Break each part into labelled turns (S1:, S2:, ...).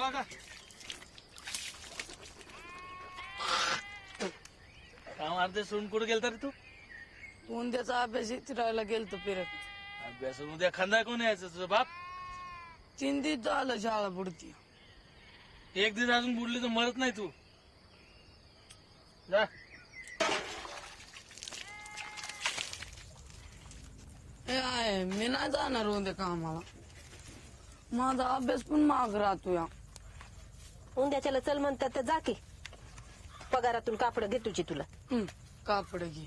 S1: आला का? काम अर्धे सोडून कुठे गेलता रे तू?
S2: उद्याचा अभ्यास चिरायला गेलतो फिरत.
S1: अभ्यास उद्या खांदा कोण यायचं तुझं बाप?
S2: 3 दिवस झालं शाळा बुडती.
S1: एक दिवस अजून बुडली तर मरत नाही तू. जा.
S2: हे आहे मी नाही जाणार उद्या कामाला. माझा अभ्यास पण माग राहतो या.
S3: उद्याच्याला चल म्हणतात तर जा की. पगारातून कापड घे तुझी तुला.
S2: कापड घे.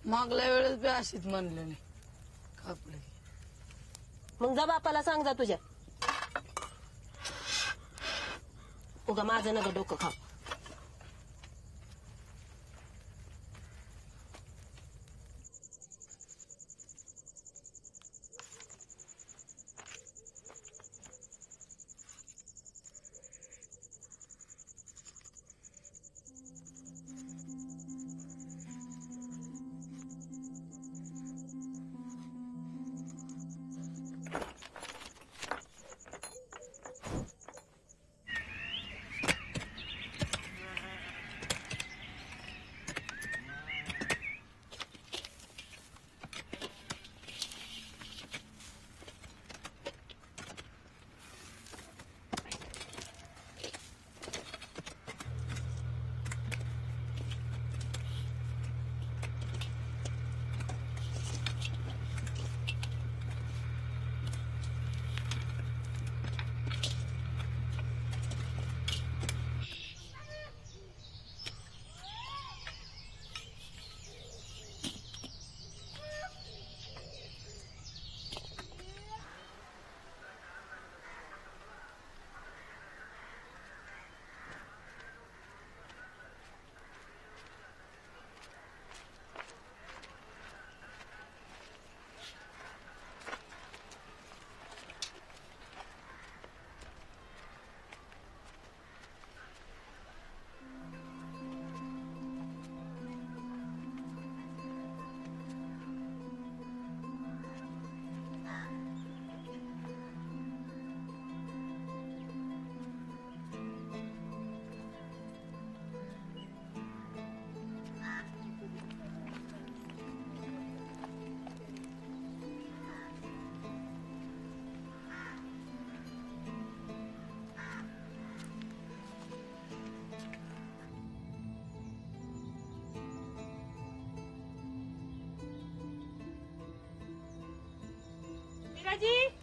S2: मागल्या वेळेस बी अशीच म्हणलेली कापड घे.
S3: मग जा बापाला सांग जा तुझ्या. उगा माझं नका डोकं खाऊ.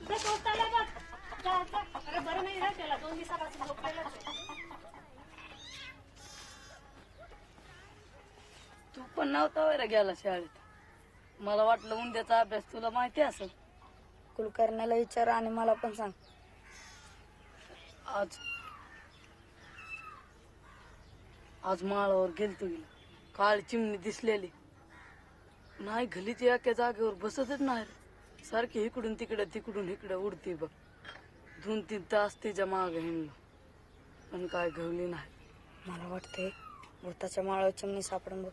S4: तुझा टोस्ट आला बघ. अरे बरं नाही ना त्याला 2 दिवसापासून झोपलेलाच आहे.
S2: तू पण नव्हता वैरा गेला शाळेत. मला वाटलं उद्याचा अभ्यास तुला माहिती असेल.
S5: कुलकर्ण्याला विचार आणि मला पण सांग.
S2: आज माळावर गेलतो गेला. काळी चिमणी दिसलेली नाही. गलीत एका जागेवर बसतच नाही. सारखी इकडून तिकडे उडती बघ. 2-3 तास तिच्या मागे हिंडलो पण काय घवली नाही.
S5: मला वाटतंय भूताच्या माळावर चिमणी सापडून बघ.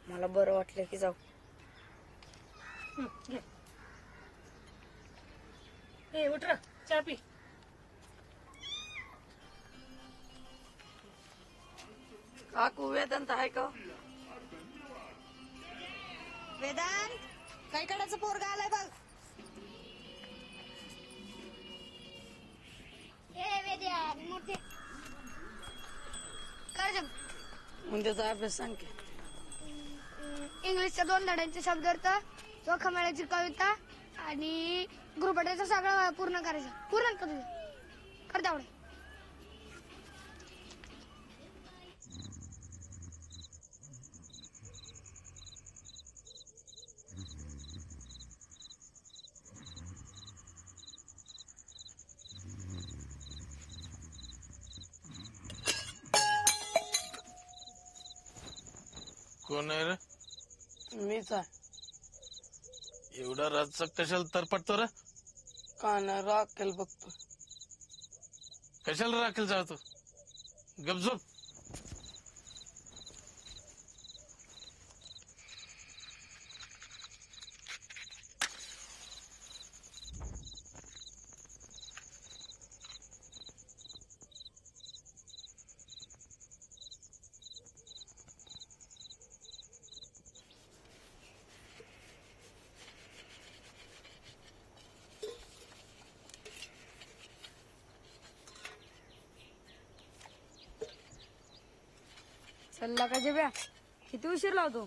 S5: मला बरं वाटलं की जाऊ.
S4: ए उठ रे, चहा पी.
S2: काकू वेदांत आहे का?
S6: वेदांत काय कडाचं पोरगा आलाय बघ.
S2: उद्याचा अभ्यास सांग की.
S7: इंग्लिशच्या 2 धड्यांचे शब्दार्थ, चोखामेळ्याची कविता आणि गृहपाठाचं सगळं पूर्ण करायचं. पूर्ण कर तुझं कर तेवढं.
S1: कोण आहे रे?
S2: मीच आहे.
S1: एवढा रातचा कशाला तरपटतो रे?
S2: का नाही राखेल बघतो.
S1: कशाला राखेल जातो? गपझोप.
S5: चल का जेव्या किती उशीर लावतो.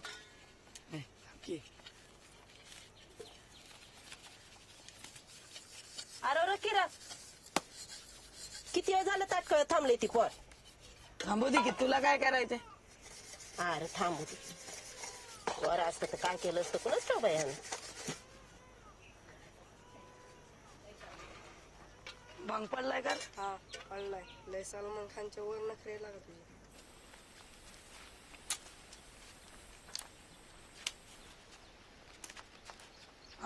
S3: अरे किरा किती वेळ झालं ताटकळत थांबले ती पोर.
S2: थांबू दे की तुला काय करायचंय.
S3: अरे थांबू दे. पोर असतं तर काय केलं असतं कोणच ठाऊ बाई.
S2: भांग पडलाय का.
S5: हा पडलाय. लय सलमान खानच्या वर नखरे लागत तुझे.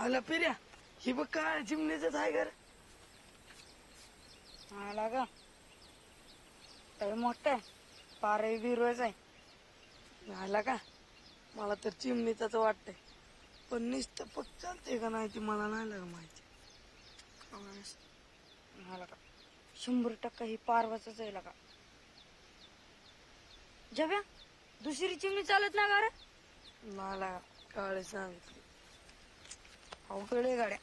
S2: आला पिर्या ही बघ काय चिमणीच आहे घर.
S5: आला का लय मोठा आहे. पारही बिरवायचा आहे.
S2: आला का मला तर चिमणीच वाटतंय पण नुसतं पक चालते का नाही ते मला नाही लाग माहिती.
S5: आला का 100% ही पारवाच आहे का. जेव्या दुसरी चिमणी चालत ना का रे.
S2: मला काळे सांगितले.
S5: अवघड आहे गाड्या.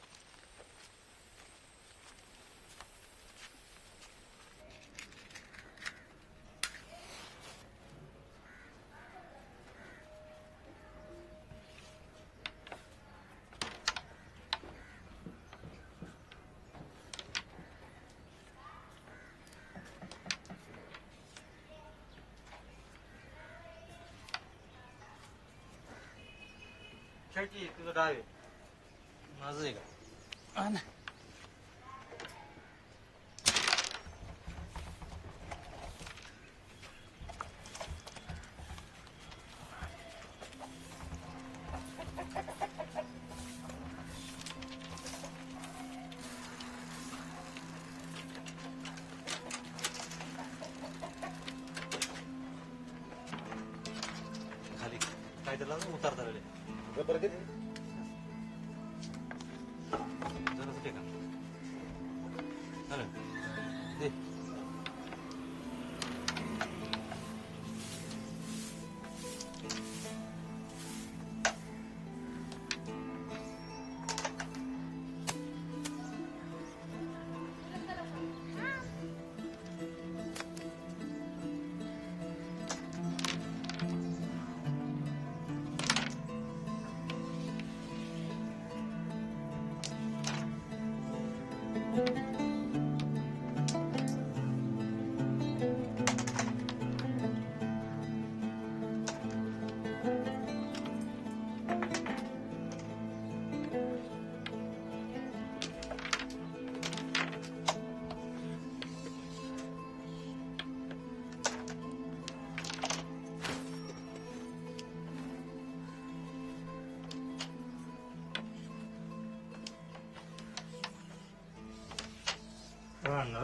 S8: खेळची तुझं डावे
S1: माझं आहे का.
S2: हा ना.
S8: खाली काय त्याला उतारता वेळे जरा ते का चालेल दे.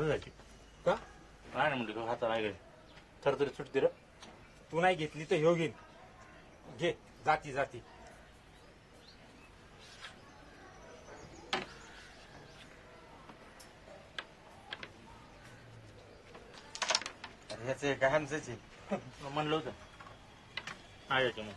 S1: जायची
S8: का
S1: काय नाही म्हणते हाता नाही गेले तर तरी सुटते रे.
S8: तू नाही घेतली तर ह्यो घेईन. घे जाती जाती. ह्याच काय आमचंच आहे.
S1: म्हणलं होतं आहे मग.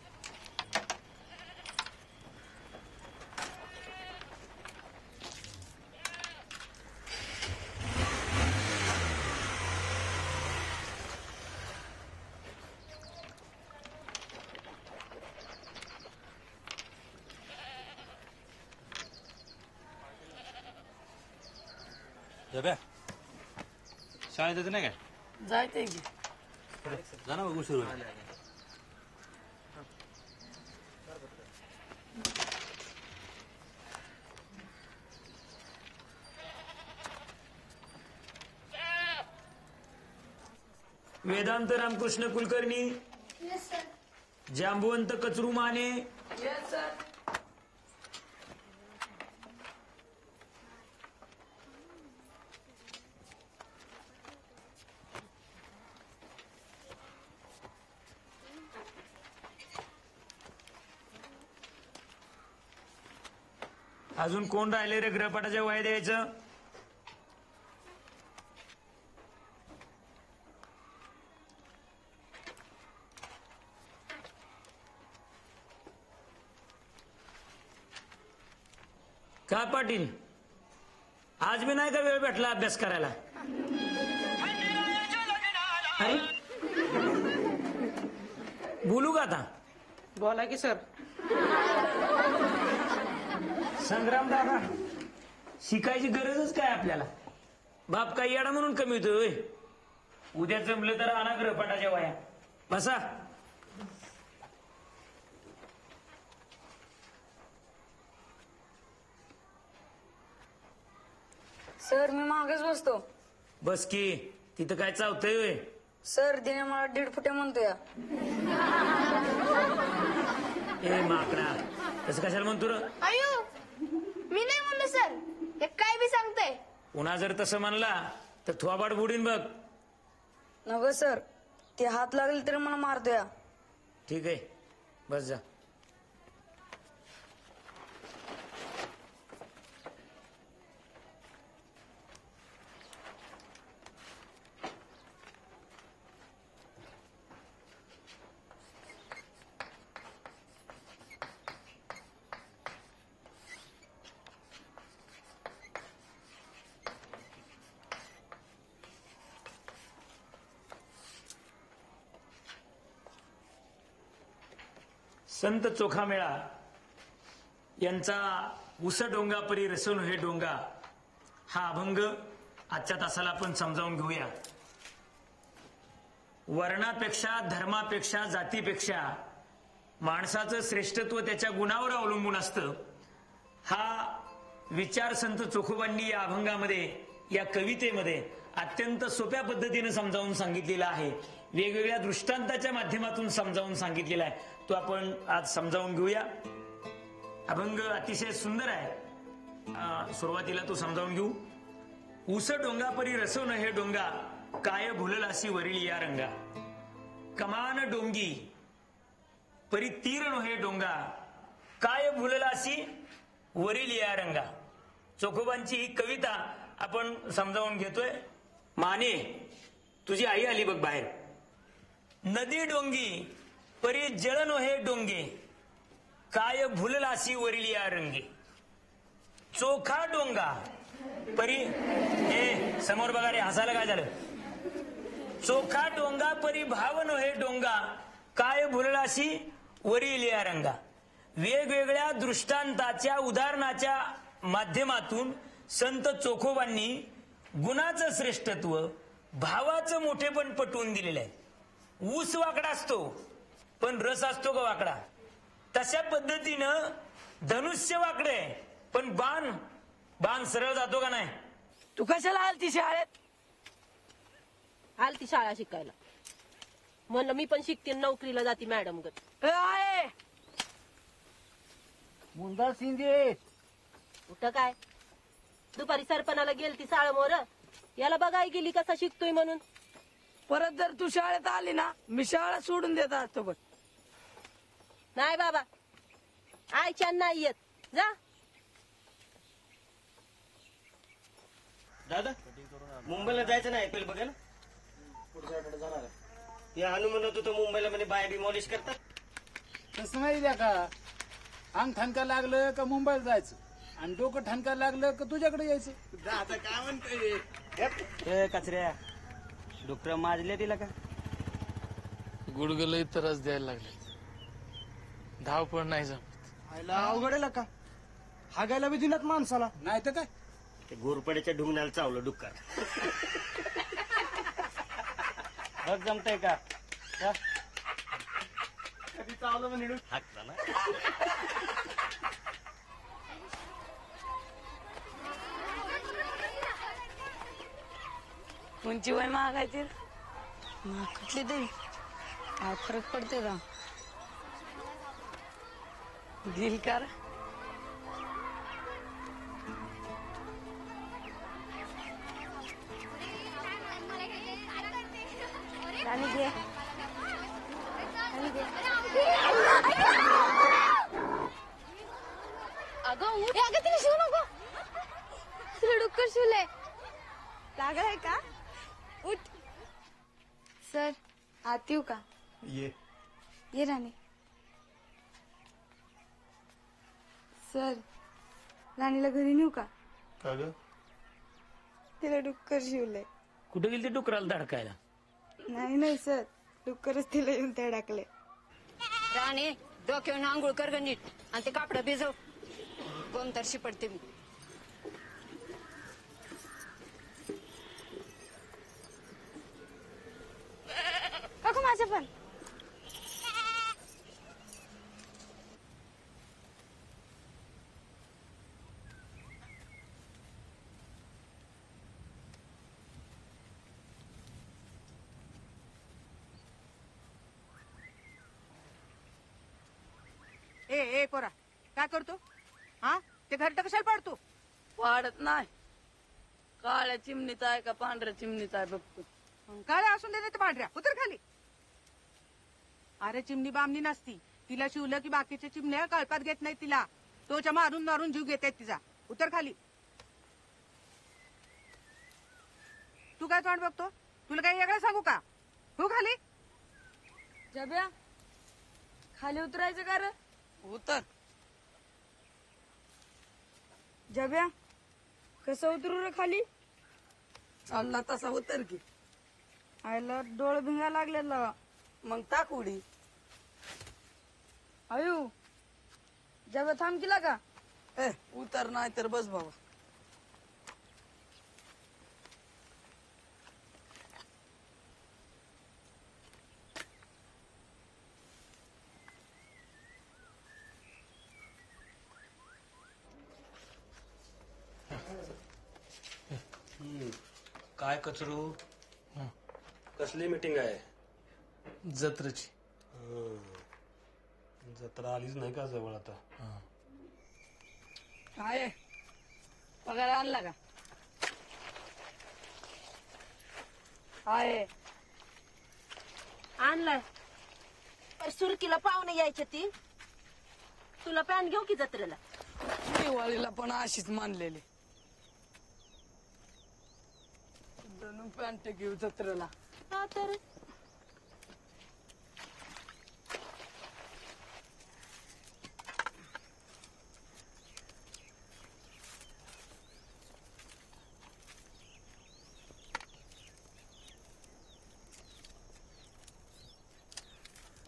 S8: जब्या शाळेत जायचं नाही काय.
S2: जायचंय की.
S8: जा ना मग उशीर होईल.
S9: Vedanta Ramakrishna Kulkarni, Jambuvant Kachru Mane,
S2: yes sir.
S9: अजून कोण राहिले रे गृहपाठाच्या वह्या द्यायचं. का पाटील आज मी नाही का वेळ भेटला अभ्यास करायला. अरे बोलू का आता?
S10: बोला की सर.
S9: संग्राम दादा, शिकायची गरजच काय आपल्याला? बाप काही येडा म्हणून कमी होतोय? उद्या जमलं तर आणा ग्रहपाठाच्या वया. बसा.
S5: सर मी मागच बसतो.
S9: बस की, तिथं काय चावतंय होय?
S5: सर दिने मला 1.5 फुटे म्हणतोय.
S9: ए माकडा, तसं कशाला म्हणतो र?
S7: अयो मी नाही म्हणलं सर, हे काय बी सांगताय.
S9: पुन्हा जर तसं म्हणला तर थोबाड बुडीन बघ.
S5: नग सर, ते हात लागले तरी मला मारतोय.
S9: ठीक आहे, बस जा. संत चोखामेळा यांचा उस डोंगा परी रसवून हे डोंगा हा अभंग आजच्या तासाला आपण समजावून घेऊया. वर्णापेक्षा, धर्मापेक्षा, जातीपेक्षा माणसाचं श्रेष्ठत्व त्याच्या गुणावर अवलंबून असतं. हा विचार संत चोखोबांनी या अभंगामध्ये, या कवितेमध्ये अत्यंत सोप्या पद्धतीने समजावून सांगितलेला आहे. वेगवेगळ्या दृष्टांताच्या माध्यमातून समजावून सांगितलेला आहे. तो आपण आज समजावून घेऊया. अभंग अतिशय सुंदर आहे. सुरुवातीला तो समजावून घेऊ. उस डोंगा परी रसवण हे डोंगा, काय भुललासी वरील या रंगा. कमान डोंगी परी तीर हे डोंगा, काय भुललासी वरील या रंगा. चोखोबांची ही कविता आपण समजावून घेतोय. माने, तुझी आई आली बघ बाहेर. नदी डोंगी परी जळण हे डोंगे, काय भुललासी वरील या रंगे. चोखा डोंगा परी, हे समोर बघा रे, हसायला काय झालं? चोखा डोंगा परी भावन हे डोंगा, काय भुललासी वरील या रंगा. वेगवेगळ्या दृष्टांताच्या, उदाहरणाच्या माध्यमातून संत चोखोबांनी गुणाचं श्रेष्ठत्व, भावाचं मोठेपण पटवून दिलेलं आहे. ऊस वाकडा असतो पण रस असतो का वाकडा? तशा पद्धतीनं धनुष्य वाकडे पण बाण सरळ जातो का नाही?
S2: तू कशाला आलती शाळेत?
S3: आलती शाळा शिकायला. म्हणलं मी पण शिकते, नोकरीला जाते मॅडम गत.
S2: आहे
S10: मुंदार शिंदे.
S3: कुठं काय, दुपारी सरपणाला गेलती साळमोर, याला बघाय गेली कसा शिकतोय म्हणून.
S2: परत जर तू शाळेत आली ना, मी शाळा सोडून देत असतो बघ.
S3: नाही बाबा, आयच्या नाही येत. जा.
S10: दादा, मुंबईला जायचं नाही ऐकलं बघायला? पुढच्या आठवड्यात जाणार आहे. या हानू म्हणत होतं मुंबईला म्हणे बाया डिमॉलिश करतात.
S11: तसं नाही द्या का, अंग ठणका लागलं का मुंबईला जायचं, आणि डोकं ठणका लागलं का तुझ्याकडे यायचं.
S10: दादा काय म्हणतोय? कचऱ्या डॉक्टर माजले तिला का?
S12: गुडगलही त्रास द्यायला लागले, धावपळ नाही जमत.
S10: अवघडेला का हागायला बी दिलात माणसाला.
S11: नाही तर काय,
S10: ते घोरपड्याच्या ढुंगणाला चावलं डुक्कर. बघ जमतंय का? कधी चावलं म्हणे हाकता ना.
S2: कोणची वय मागायची?
S5: कुठली तरी काय फरक पडते का?
S2: दिल कर.
S7: अगं उठ. अगं तिला शिवू नको, तुला डुक्कर शिवलंय. लागलाय का? उठ. सर आत येऊ का? ये राणी. सर राणीला घरी नेऊ का? तिला डुक्कर शिवलंय.
S9: कुठे गेली ते डुकराला धडकायला?
S7: नाही सर, डुक्करच तिला येऊन त्या टाकले.
S6: राणे डोक्यावरून आंघोळ कर ग नीट आणि ते कापड भिजव कोणतरशी पडते मी
S7: काकू माझं पण
S6: ए ए पोरा काय करतो हा ते घरट कशाला पाडतो
S2: वाढत नाही काळ्या चिमणीचा आहे का पांढऱ्या चिमणीचा आहे बघतो.
S6: काळ्या असून दे नाही तर पांढऱ्या उतर खाली अरे चिमणी बामणी नसती तिला शिवलं की बाकीच्या चिमण्या कळपात घेत नाही तिला तोच्या मारून मारून जीव घेत आहेत तिचा उतर खाली तू काय तोंड बघतो तुला काही वेगळं सांगू का हो खाली
S5: जब्या खाली उतरायचं का रे
S2: उतर
S5: जब्या कसं उतरू रे खाली
S2: चालला तसा उतर की
S5: आयला डोळ भिंगा लागलेला
S2: मग टाक उडी
S5: अयो जब्या थांब केला का
S2: ए उतर नाही तर बस बाबा
S10: काय कचरू कसली मीटिंग आहे
S12: जत्रेची
S10: जत्रा आलीच नाही का जवळ आता
S2: काय पगार आणला का आहे
S3: आणलाय पर सुरकीला पाहुणे यायचे ती तुला पॅन घेऊ की जत्रेला
S2: दिवाळीला पण अशीच मानलेली दोन पॅन्ट घेऊ जत्रेला
S3: हा तर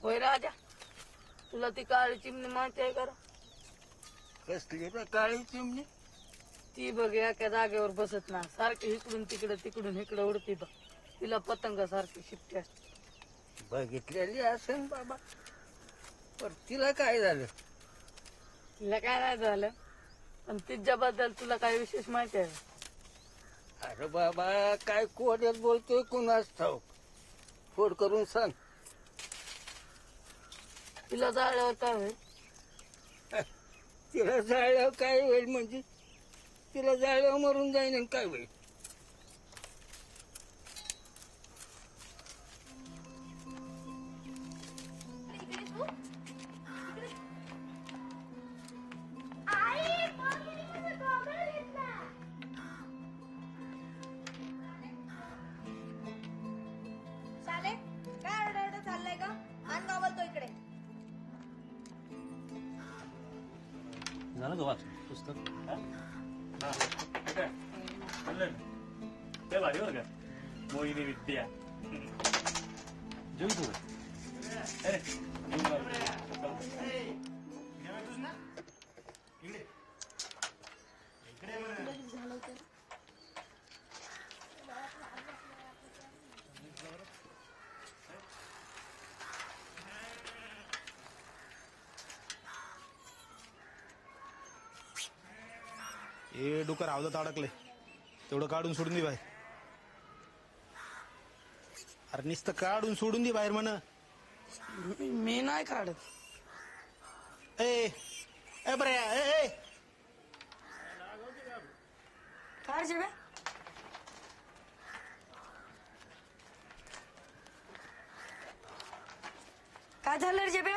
S2: होय राजा तुला ती काळी चिमणी माहिती आहे का रे?
S11: कसली रे काळी चिमणी
S2: ती बघ एका जागेवर बसत ना सारखी इकडून तिकडून इकडे उडती बघ तिला पतंग सारखी शिट्टी असते
S11: बघितलेली असेल बाबा पण तिला काय झालं
S2: तिला काय नाही झालं पण तिच्याबद्दल तुला काय विशेष माहिती आहे का?
S11: अरे बाबा काय कोड्यात बोलतोय कुणाच ठाऊक फोड करून सांग
S2: तिला जाळल्यावर काय होईल
S11: तिला जाळल्यावर काय होईल म्हणजे तिला जाळल्यावर मरून जाईन आणि काय होईल
S6: शाले काय ओरडा चाललाय का आण नॉवल तो इकडे
S1: झालं का वाच पुस्तक
S8: ते भारी बरं का मोहिनी विद्या
S1: जेवू तू
S13: ए डोकं रावलं अडकले तेवढं काढून सोडून दे बाहेर अरे नुसतं काढून सोडून दे बाहेर म्हण
S2: मी नाही काढत
S13: ए बरे ए
S5: काय जब्या काय झालं रे जब्या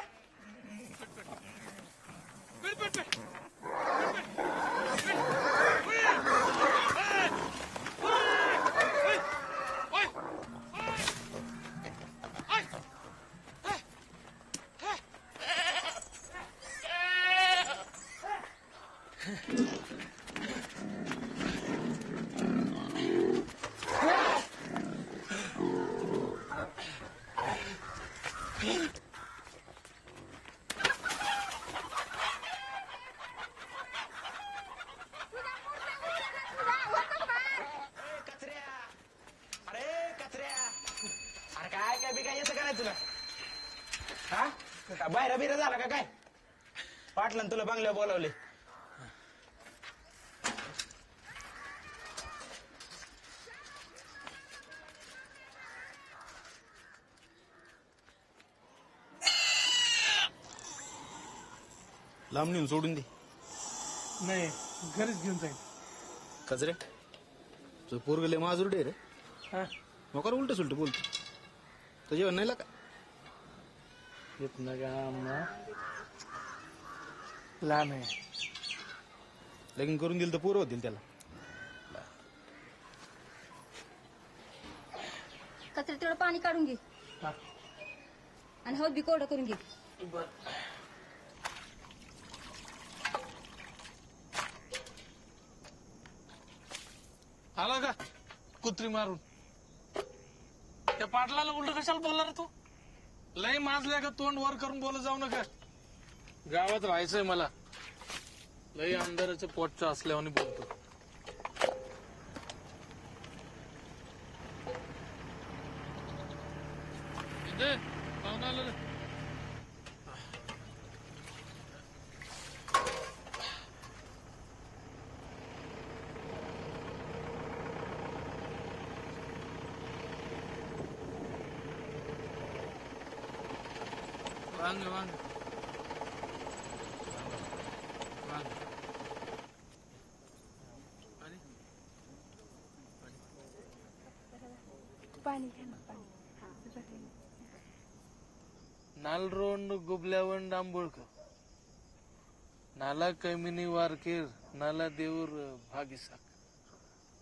S13: हा बाहेर बिरा झाला का काय? पाटलान तुला बंगल्यावर बोलावले. लांब नेऊन सोडून दे.
S12: नाही घरीच घेऊन जाईल.
S13: कचरे तुझं पोरग लय माजुरडे रे.
S12: हा
S13: मोकार उलट सुलट बोलतो. तर जेवण नाही का?
S12: येत ना का अम्मा लहान आहे.
S13: लगीन करून दिलं तर पोरं होतील त्याला.
S7: कचरे तेवढं पाणी काढून घे आणि हौद बी कोरडं करून घे.
S12: आला का कुत्री मारून? त्या पाटलाला उलट कशाला बोलला रे तू? लय माजल्या का तोंड वर करून बोलत जाऊ नका. गावात राहायचंय मला. लय आमदाराचं पोटचं असल्यावानी बोलतो. पाहुणा आलं रे. वांग वांग वांग
S7: पाणी घ्या ना पाणी.
S12: नालरोंड गुबल्यावंड आंबोळकर नाला कैमिनी वारकेर नाला देऊर भागीसाक.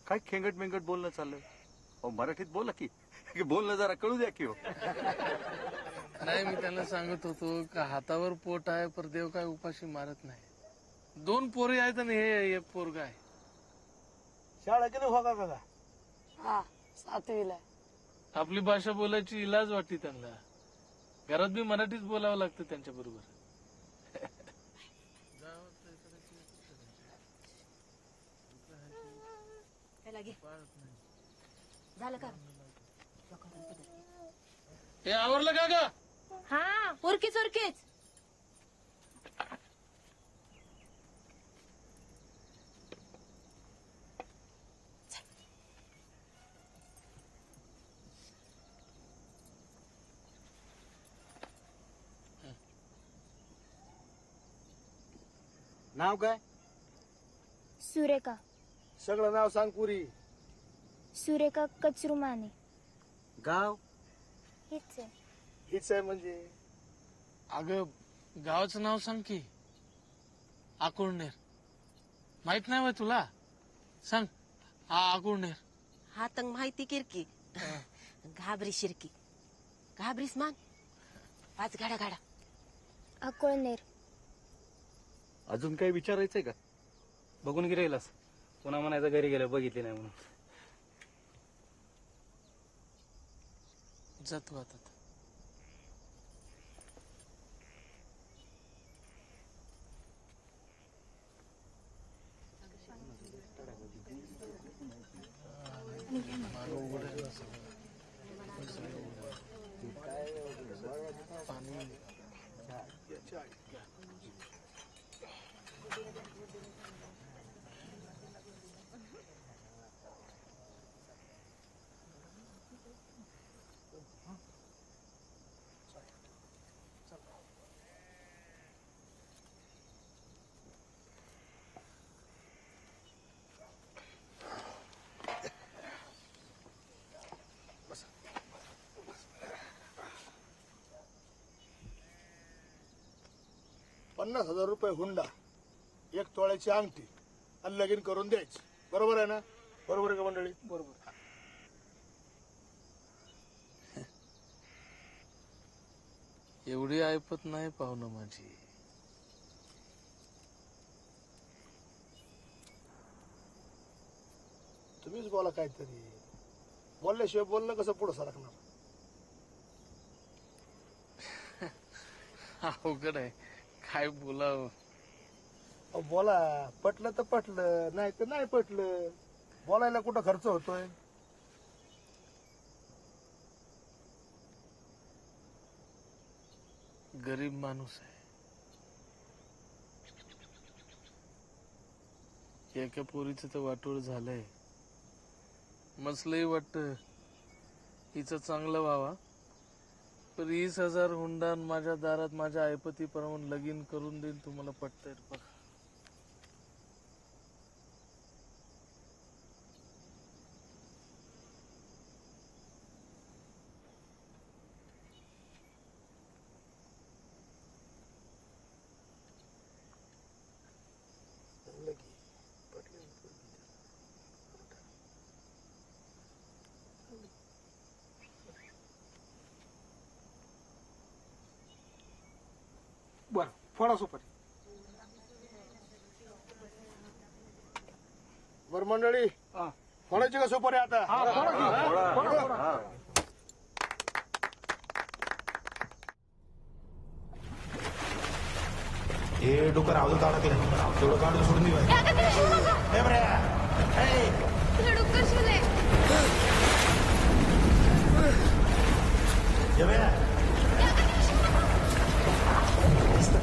S14: काय खेंगट मेंगट बोलणं चाललंय? अहो मराठीत बोला की बोलणं जरा कळू द्या की हो.
S12: नाही मी त्यांना सांगत होतो का हातावर पोट आहे पर देव काय उपाशी मारत नाही. 2 पोरी आहेत आणि हे एक पोरगा आहे.
S11: शाळा केली हो का?
S2: हा 7वीला.
S12: आपली भाषा बोलायची इलाज वाटते त्यांना. घरात बी मराठीच बोलावं लागतं त्यांच्या बरोबर.
S3: झालं का?
S12: हे आवरलं का ग?
S3: हा उरकीच उरकीच.
S11: नाव काय?
S7: सुरेखा.
S11: सगळं नाव सांग पुरी.
S7: सुरेखा कचरुमाने.
S11: गाव
S7: हेच आहे.
S11: हीच आहे म्हणजे?
S12: अगं गावाचं नाव सांग की. आकुळनेर. माहित नाही वय तुला? सांग. हा आकुळनेर.
S3: हा तंग माहिती किरकी. घाबरी शिरकी. घाबरीस मान. 5 गाडा गाडा.
S7: अकोळनेर.
S14: अजून काही विचारायचंय का? बघून गिरायलास पुन्हा म्हणायचं घरी गेलं बघितली नाही म्हणून.
S12: जातो आता.
S11: ₹50,000 हुंडा, 1 तोळ्याची अंगठी आणि लगीन करून द्यायची. बरोबर आहे ना? बरोबर आहे का मंडळी? बरोबर.
S12: एवढी ऐपत नाही पाहुणं माझी.
S11: तुम्हीच बोला काहीतरी. बोलल्याशिवाय बोलणं कसं पुढे सरकणार?
S12: अवघड आहे. काय बोलावं?
S11: बोला. पटलं तर पटलं, नाही तर नाही पटलं. बोलायला कुठं खर्च होतोय?
S12: गरीब माणूस आहे. एका पोरीचं तर वाटोळ झालंय. मसलंही वाटत हिचं चांगलं व्हावा, पण 20,000 हुंडा माझ्या दारात माझ्या ऐपती प्रमाणे लगीन करून देईन. तुम्हाला पटतंय बघा.
S15: बर फोडा सुपारी. बर मंडळी फोडायची का सुपारी आता?
S13: हे डोकं राहू काढा ते तेवढं काढून सोडून दे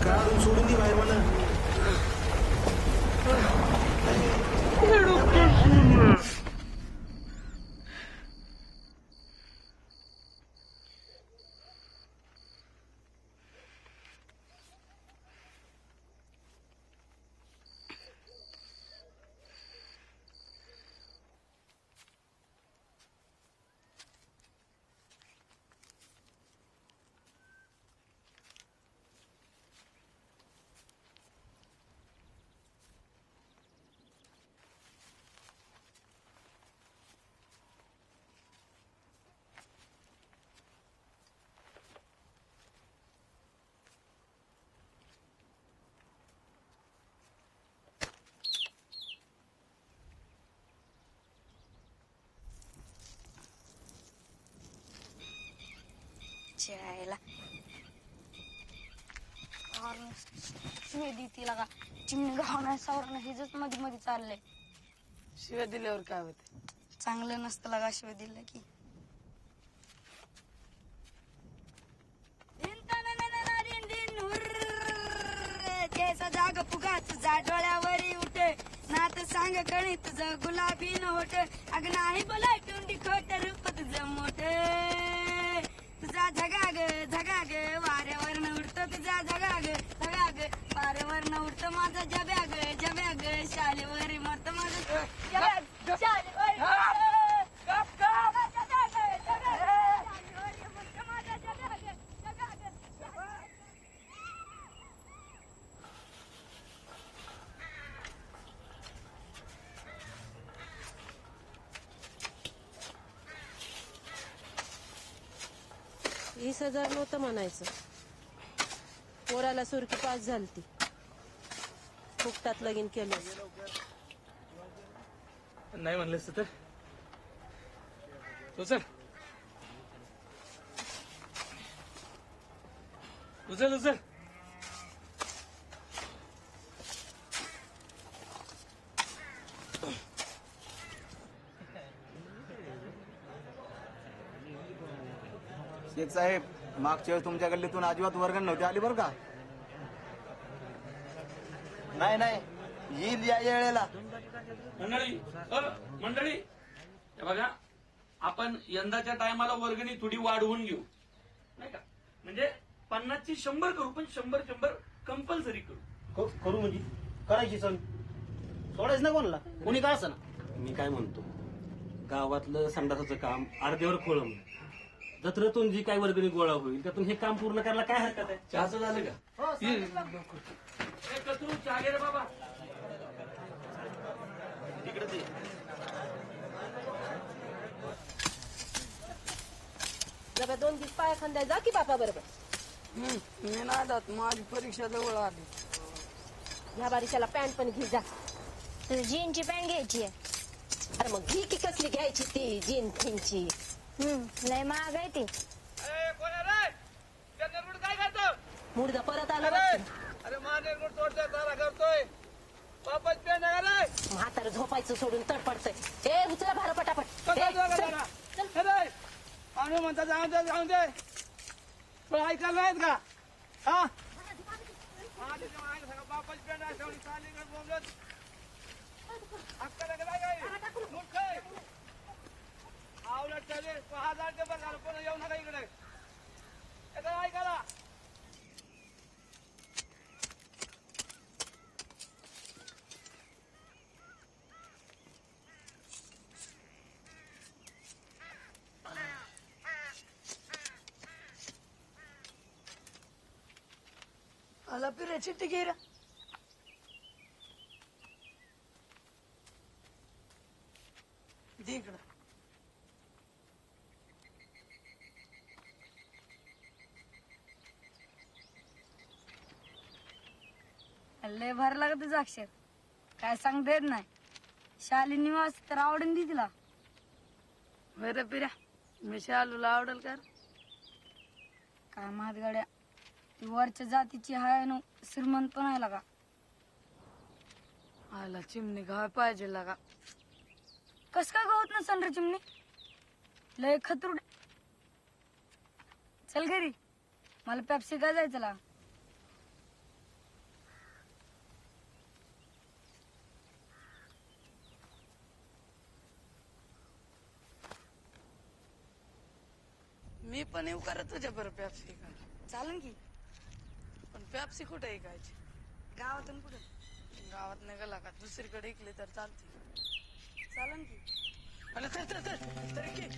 S13: काढून सोडून दे बाहेर म्हणा.
S5: शिवाय तिला का चिमणी गावणार सावरणं हेच मध्ये मध्ये चाललंय.
S2: शिवाय दिल्यावर काय होते?
S5: चांगलं नसतं लगा शिवाय दिलं की. त्याचा जाग फुगाच जा डोळ्यावरी उठे नात सांग कणी तुझं गुलाबी नोट अग नाही बोलाय टुंडी खोट रूप तुझं मोठ तुझा झगाग झगाग वाऱ्यावर उडतो तुझा झगाग झगाग वाऱ्यावर उडतो माझा जब्याग जब्याग शालेवर मरतो माझं जब्याग शालेवर
S3: वीस हजार नव्हतं म्हणायचं. पोराला सुरकी पास झालती, फुकटात लगीन केलं.
S12: नाही म्हणलेस तर उचल उचल उचल.
S16: शेख साहेब मागच्या वेळेस तुमच्या गल्लीतून अजिबात वर्गण नव्हती आली बरं का? नाही नाही येईल या वेळेला.
S9: मंडळी हे बघा, आपण यंदाच्या टायमाला वर्गणी थोडी वाढवून घेऊ नाही का? म्हणजे 50ची 100 करू, पण 100 कंपल्सरी करू.
S10: करू म्हणजे करायची सण सोडायचं ना कोणाला, कोणी काय असं ना. मी काय म्हणतो, गावातलं संडासाचं काम अर्ध्यावर खोळंब, जत्रेतून जी काय वर्गणी गोळा होईल त्यातून हे काम पूर्ण करायला काय हरकत आहे?
S12: चहाचं झालं का?
S9: कचरू चहा घे रे बाबा.
S10: इकडे ते
S3: जरा 2 दिवस पाया खांद्या जा की बापा बरोबर.
S2: मी नाही जात, माझी परीक्षा जवळ आली.
S3: ह्या बारीच्याला पॅन्ट पण घे जा.
S7: तुझी जीनची पॅन्ट घ्यायची आहे.
S3: अरे मग घी की कसली घ्यायची ती जीन फिनची.
S7: लय महाग आहे ती.
S12: काय करतो?
S3: मुर्दा परत आला.
S12: अरे माने तोडतोय तारा करतोय बापाच पेन आहे.
S3: म्हातारं झोपायचं सोडून तडपडतंय. ए उचला भार पटापट.
S12: पाहुणे म्हणतात जाऊन दे जाऊन दे, पण ऐकायला नाहीत का?
S2: आला पिऱ्या चिट्टी घे रे. दे इकडं.
S5: लय भार लागत तुझं अक्षर काय सांगता येत नाही. शालिनी वास तर आवडेल दी तिला.
S2: बरं पिऱ्या मी शालूला आवडेल का रे?
S5: काय महात गाड्या ती वरच्या जातीची हाय न श्रीमंत पण आहे लागा.
S2: आला चिमणी घाव पाहिजे लागा.
S5: कस काय गवत नसन रे चिमणी लय खतरूड. चल घरी मला पेप्सी काय जायचं ला.
S2: मी पण येऊ करा तुझ्या बरं पॅप्सी का.
S5: चालन की
S2: पण पॅप्सी कुठे ऐकायची.
S5: गावातून कुठे
S2: गावात निघाला का दुसरीकडे ऐकली तर चालते.
S5: चालन की
S2: अरे तर की.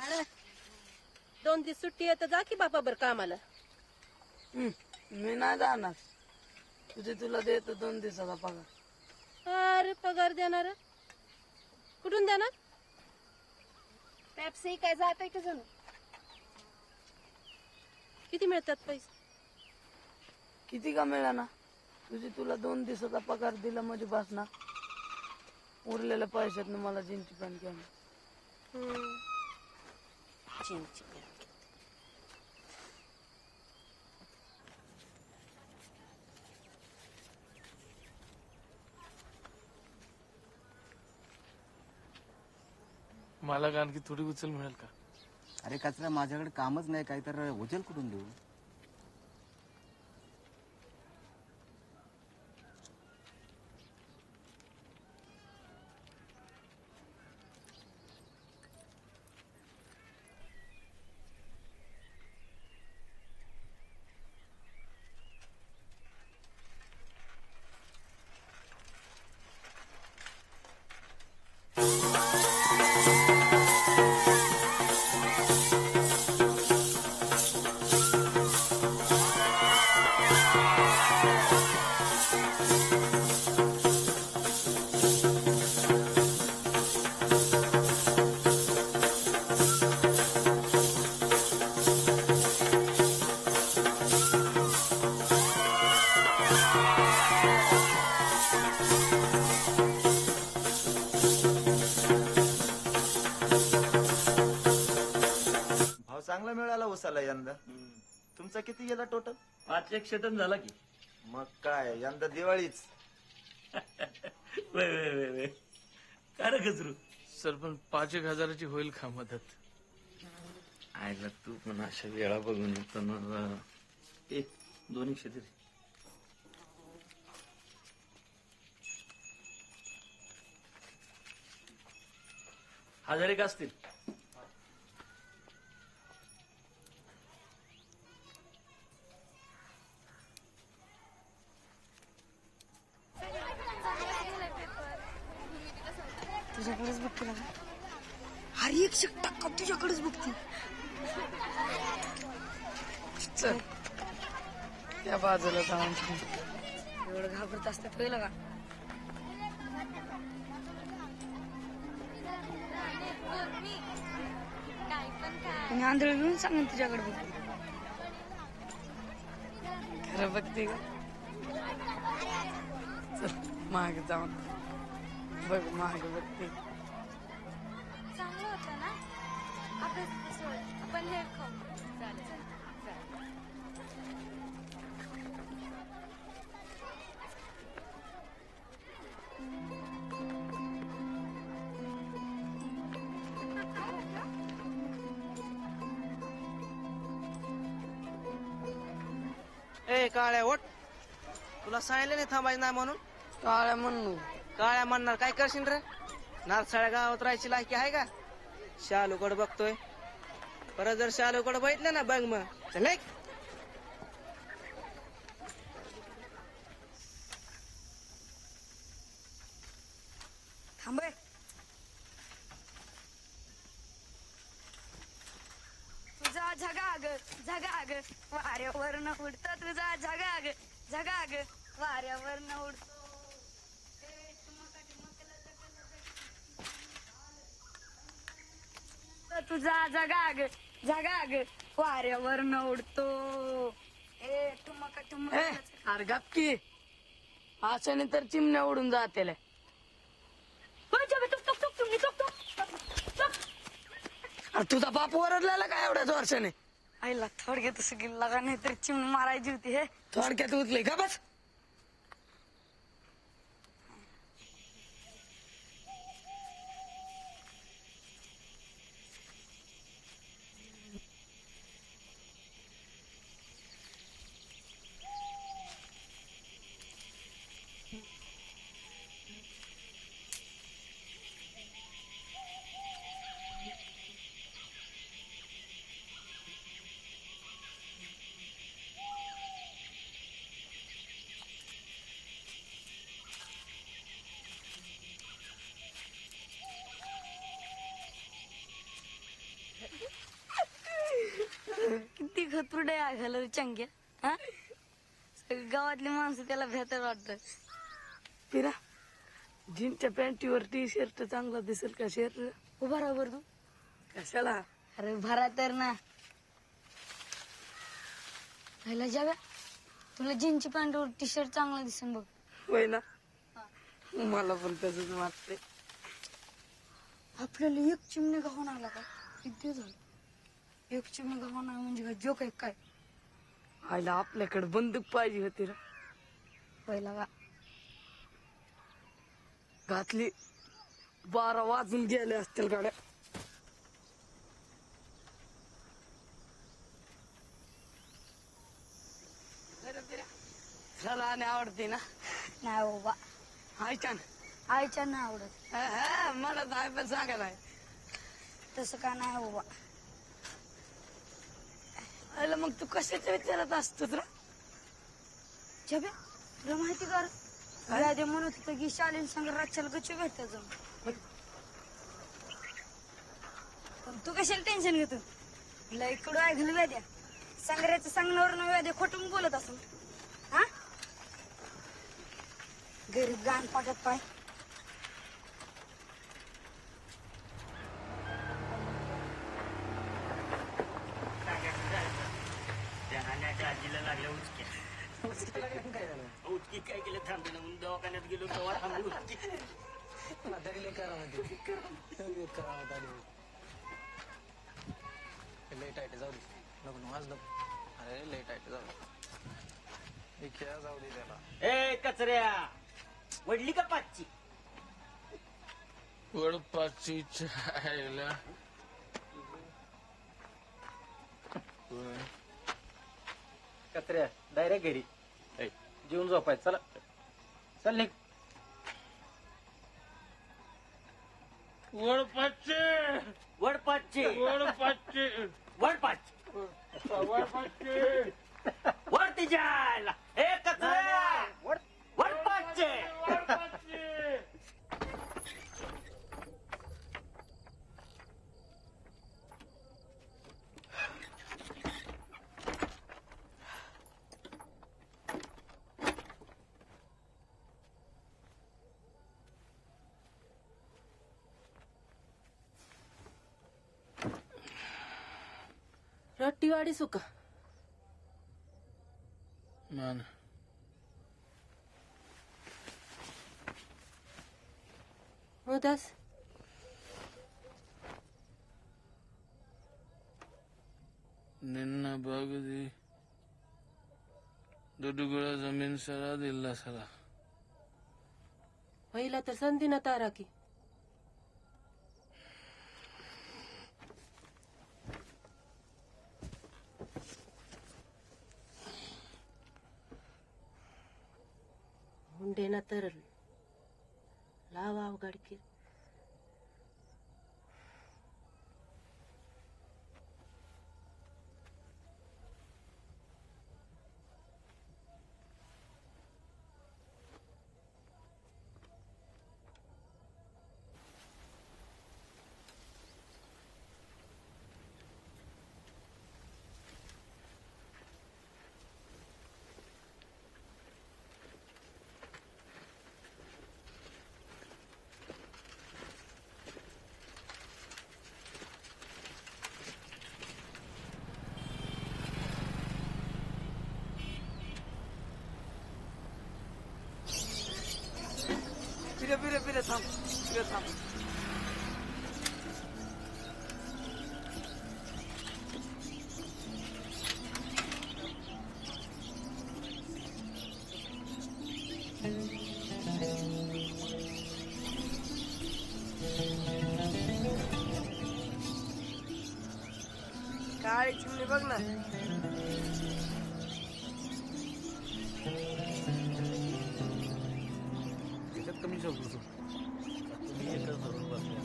S3: अरे 2 दिवस सुट्टी आहे तर जा की बापा बर कामाला.
S2: मी नाही जाणार. तुला देतो 2 दिवसाचा पगार.
S3: अरे पगार देणार कुठून देणार.
S7: पेप्सी काय जात का जणू.
S3: किती मिळतात पैसे.
S2: किती का मिळाना. तुला 2 दिवसाचा पगार दिला म्हणजे बस ना. उरलेल्या पैशात मला जिंची पण घ्या.
S12: मला का आणखी थोडी उचल मिळेल का?
S16: अरे कचरा माझ्याकडे कामच नाही काही तर उचल कुठून देऊ? भाव चांगला मिळाला उसाला यंदा. तुमचा किती गेला टोटल?
S9: 5 एक टन झाला की.
S16: मग काय यंदा दिवाळीच.
S9: वे काय रे गजरू?
S12: सरपंच 5-1 हजाराची होईल का मदत?
S9: आयला तू पण अशा वेळा बघून येतो ना. 200 तरी. हजार एक असतील.
S5: तुझ्याकडेच बघते ना. हर एक टक्का तुझ्याकडेच बघते.
S2: चल त्या बाजूला जाऊन
S5: एवढं घाबरत असतात पहिलं का? मी आंधळ घेऊन सांगून तुझ्याकडे बघते.
S2: खरं बघते का? चल मागे जाऊन बघ, मागे बघते.
S7: चांगलं होतं ना अभ्यास. आपण हे खाऊ.
S13: ए काळ्या ओट, तुला सांगितलं नाही थांबायचं नाही म्हणून.
S2: काळ्या म्हणू.
S13: काळ्या म्हणणार काय करशील रे? नारसाळ्या गावात राहायची लायकी आहे का? शालूकडे बघतोय. परत जर शालूकडे बघितलं ना बघ मग. चल एक.
S5: थांब. तुझा झगाग झगाग वाऱ्यावरनं उडत. तुझा झगाग झगाग वाऱ्यावरनं उडतो. तुझा झगाग झगाग वाऱ्यावरनं उडतो.
S2: अरे गपकी. अशाने तर चिमण्या उडून जाते. तुझा बाप ओरडलेला काय एवढ्याच वर्षाने?
S5: आईला थोडक्यात सगळी लागा नाही तर चिमणी मारायची होती. हे
S2: थोडक्यात उचले का बस.
S5: किती खतुडे आहे चंग्या. हा सगळी गावातली माणसं त्याला भेटायला वाटत.
S2: पिरा जीनच्या पॅन्टीवर टी शर्ट चांगला दिसेल का? शर्ट
S5: उभा राहा बरं तू.
S2: कशाला?
S5: अरे भरा तर ना. पहिला जाव्या तुला जीनची पॅन्टवर टी शर्ट चांगला दिसेल बघ.
S2: होय ना. मला पण तसंच वाटतंय.
S5: आपल्याला एक चिमणी गावून आला का? किती झालं? एक चिमणी गावून आला म्हणजे काय जोक आहे काय?
S2: आईला आपल्याकडे बंदूक पाहिजे होती रे.
S5: पहिला का
S2: घातली 12 वाजून गेले असतील गाड्या. चला आणि आवडते ना?
S5: नाही बाबा.
S2: आईच्या
S5: आईच्या नाही आवडत.
S2: मला तर आई पण सांगायला आहे.
S5: तसं का नाही बाबा.
S2: आईला मग तू कशाच्या विचारात असतो तुला?
S5: छब्या तुला माहिती कर व्याधे म्हणत होतं की शालीन संग रातच्याला गच्ची भेटत जाऊन. पण तू कशाला टेन्शन घेतो? लय इकडं ऐकलं व्याध्या संग्रहाचं सांगण्यावर व्याधे खोटून बोलत असं. हा गरीब गाण पाठत पाय.
S9: आजीला लागल्या उचक्या उचकी काय केलं थांबे ना म्हणून दवाखान्यात गेलो तेव्हा थांबली उचकी.
S13: लय टाईट जाऊ दे नको वाजलं. अरे लय टाईट जाऊ दे खेळा जाऊ दे त्याला.
S9: ए कचऱ्या वडली का पाचची?
S12: वडपाची इच्छा आहे.
S14: कचऱ्या डायरेक्ट घरी जेवून झोपाय. चला चल निघ.
S12: वडपाचे
S9: वडपाचे
S12: वडपाचे
S9: वडपाचे
S12: वडपाचे
S9: वरती जायला. ए कचऱ्या वडपाचे
S3: रट्टीवाडी सुका
S12: मान
S3: उदास
S12: ನಿನ್ನ ಬಾಗದಿ ದೊಡ್ಡಗಳ ಜಮೀನ್ ಸರಾದಿಲ್ಲ ಸರ.
S3: पहिला तर संधीना तारा की हुंडेना तर लावा अवघड.
S2: फिरे थांब फिरे थांब.
S13: काळी चिमणी बघ ना.
S14: त्याच्यात कमी शकतो तुम्ही एकच धरून बसले.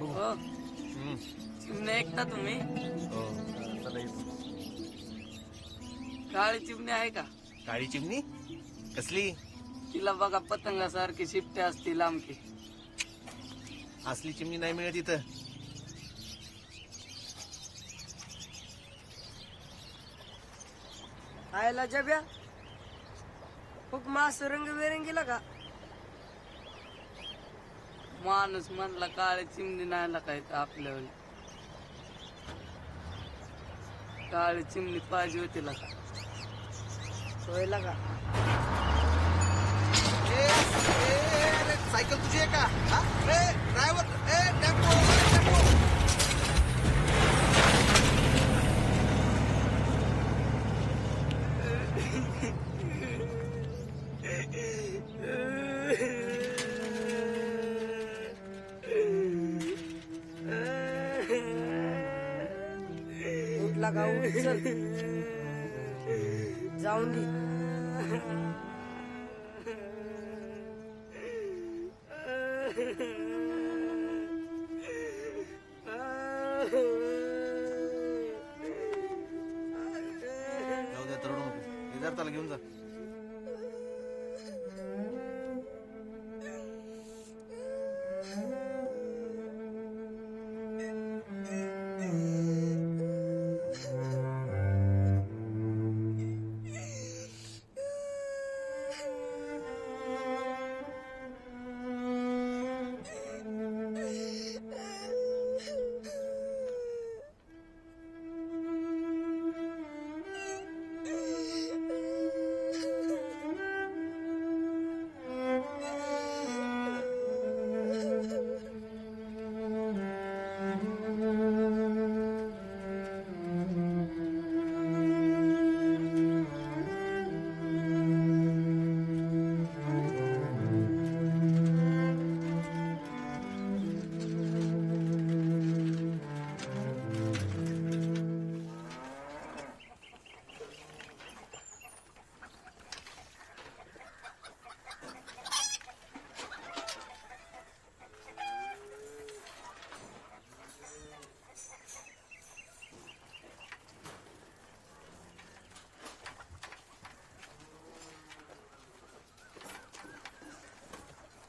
S2: हो चिमणे ऐकता तुम्ही? काळी चिमणी आहे का?
S17: काळी चिमणी कसली?
S2: तिला बघा पतंगासारखी शिपटे असतील लांबकी.
S17: असली चिमणी नाही मिळत इथं.
S13: आयला जब्या खूप मास रंगबेरंगीला का?
S2: माणूस म्हणला काळी चिमणी नाही काय आपल्या काळी चिमणी पाहिजे होती का?
S13: सोयला का?
S17: सायकल तुझी आहे का? Driver tempo tempo.
S2: लागा उठ चल जाऊन दे
S17: जाऊ द्या तरडू नको हे जर त्याला घेऊन जा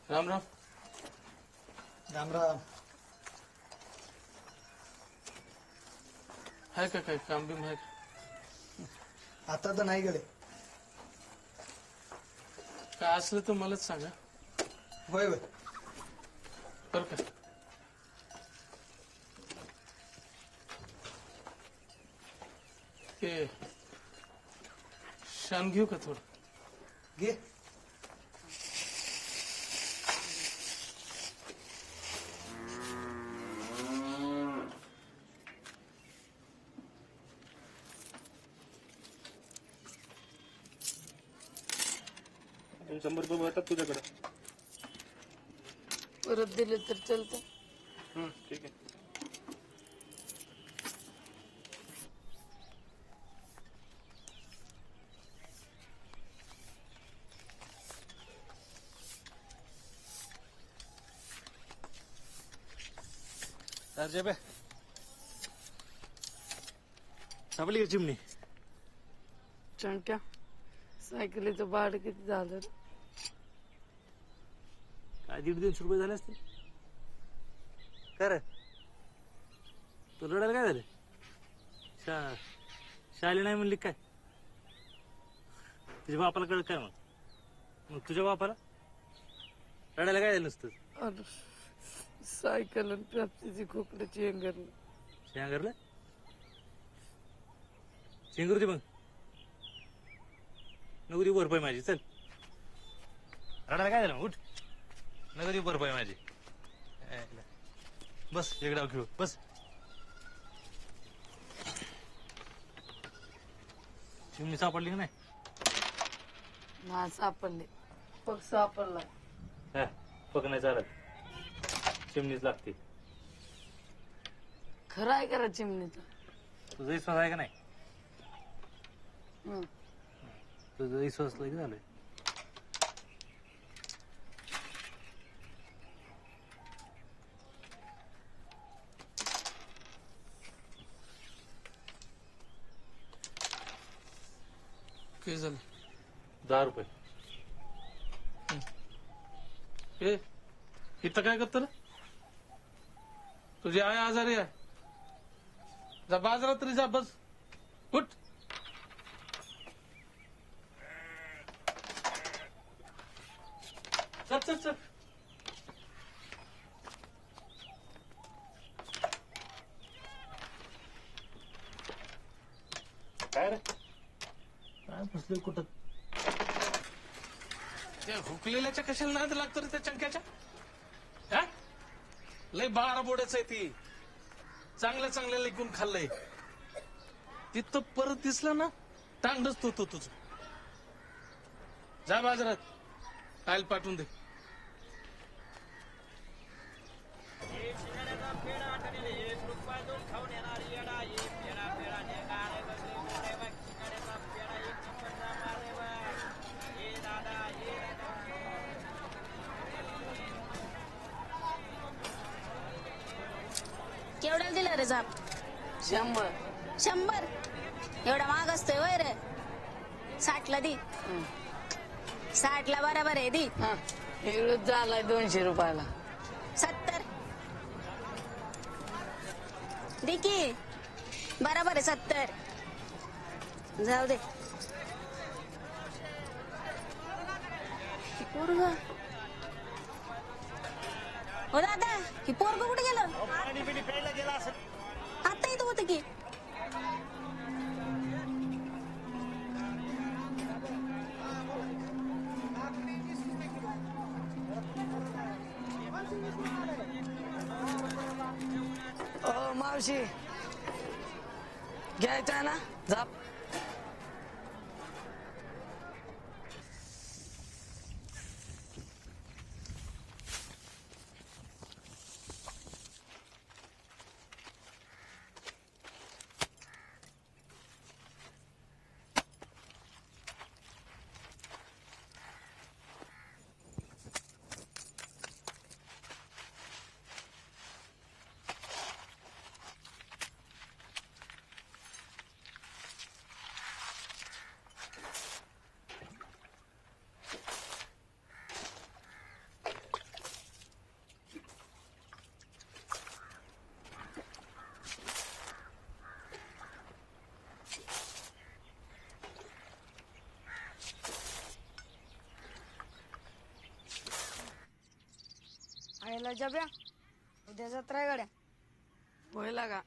S12: राम राम
S15: राम राम
S12: आहे का काय काम बिम आहे का
S15: आता तर नाही गेले
S12: काय असलं तर मलाच सांगा
S15: होय होय
S12: बर का ते शान घेऊ का थोडं
S15: घे
S10: ₹100 मिळतात तुझ्याकडे
S2: परत दिले तर चालतं
S10: ठीक आहे
S8: राजे सापडली का चिमणी
S2: चंक्या सायकलीचं भाडं किती झालं
S8: काय 150 रुपये झाले असते काय रे तू रडायला काय झालं शाली नाही म्हणली काय तुझ्या बापाला कळत काय मग तुझ्या बापाला रडायला काय झालं नसतं
S2: सायकल आणि पेप्सीची खोकल्याची शेंगरलं
S8: शेंगरलं शेंगरती मग नको देऊ भरपाई माझी चल रडायला काय झालं मग उठ नको देऊ भरपाई माझी बस एक डाव खेळू बस चिमणी सापडली का
S2: नाही सापडले पग सापडलाय
S8: पक नाही चालत चिमणीच लागते
S2: खरं आहे करा चिमणीचं
S8: तुझा विश्वास आहे का नाही तुझा विश्वास की झालंय
S12: किती झालं
S8: ₹10
S12: ए इथं काय करतो रे तुझी आई आजारी आहे जा बाजारात तरी जा बस उठ चल चल चल
S8: काय रे काय बसलोय कुठं
S12: त्या हुकलेल्याच्या कशाला नाद लागतो रे त्या चंक्याच्या हा लय 12 बोड्याच आहे ती चांगल्या चांगल्या लिकून खाल्लंय तिथं परत दिसलं ना टांगडच तो तुझं जा बाजारात आयल पाठवून दे
S9: एक शिंगाड्याचा पेढा आठवलेला 1 रुपया देऊन खाऊन येणार येडा एक पेढा पेढा नेगा
S18: केवढ्याला दिलं रे झाप
S2: 100.
S18: 100 एवढा महाग असतोय वय रे 60ला दे 60ला बरोबर आहे दी
S2: इकडं झालाय 200 रुपयाला
S18: 70 दे की बरोबर आहे 70 जाऊ दे पोरग हो दादा ही पोरग कुठे गेलं आता इथं होतं की
S2: मावशी घ्यायचं ना झाप
S5: आईला जब्या उद्या जत्रा आहे गाड्या
S2: व्हायला का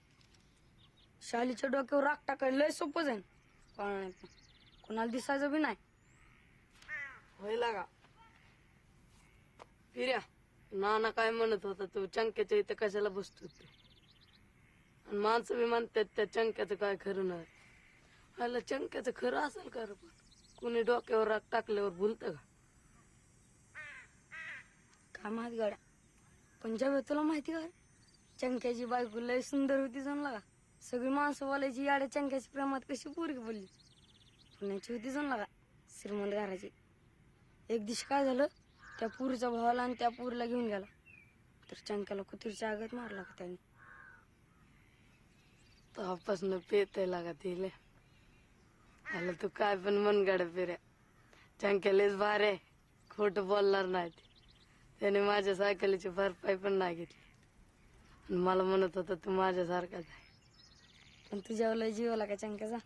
S2: शालीच्या डोक्यावर राग टाकायला लय सोपं जाईल कोणाला दिसायचं बी नाही व्हायला का फिर्या नाना काय म्हणत होता तू चंक्याच्या इथं कशाला बसतो तू आणि माणसं बी म्हणतात त्या चंक्याचं काय खरं नाही ह्याला चंक्याचं खरं असेल का रे पण कुणी डोक्यावर राग टाकल्यावर भुलतं का
S5: काय माहित गाड्या पंजाब तुला माहिती का चंक्याची बायको लय सुंदर होती जणला का सगळी माणसं बोलायची याड्या चंक्याच्या प्रेमात कशी पोरगी पडली पुण्याची होती जणला का श्रीमंत घराची एक दिवशी काय झालं त्या पुरीच्या भावाला आणि त्या पुरीला घेऊन गेला तर चंक्याला कुत्रीच्या आगत मारला का त्याने
S2: तेव्हापासून पेतायला का तिले आला तू काय पण मन गाड्या फिऱ्या चंक्यालेच भारे खोट बोलणार नाही त्याने माझ्या सायकलीची भरपाई पण नाही घेतली आणि मला म्हणत होता तू माझ्यासारखाच आहे
S5: पण तुझ्यावर लय जीवाला का चंक्याचा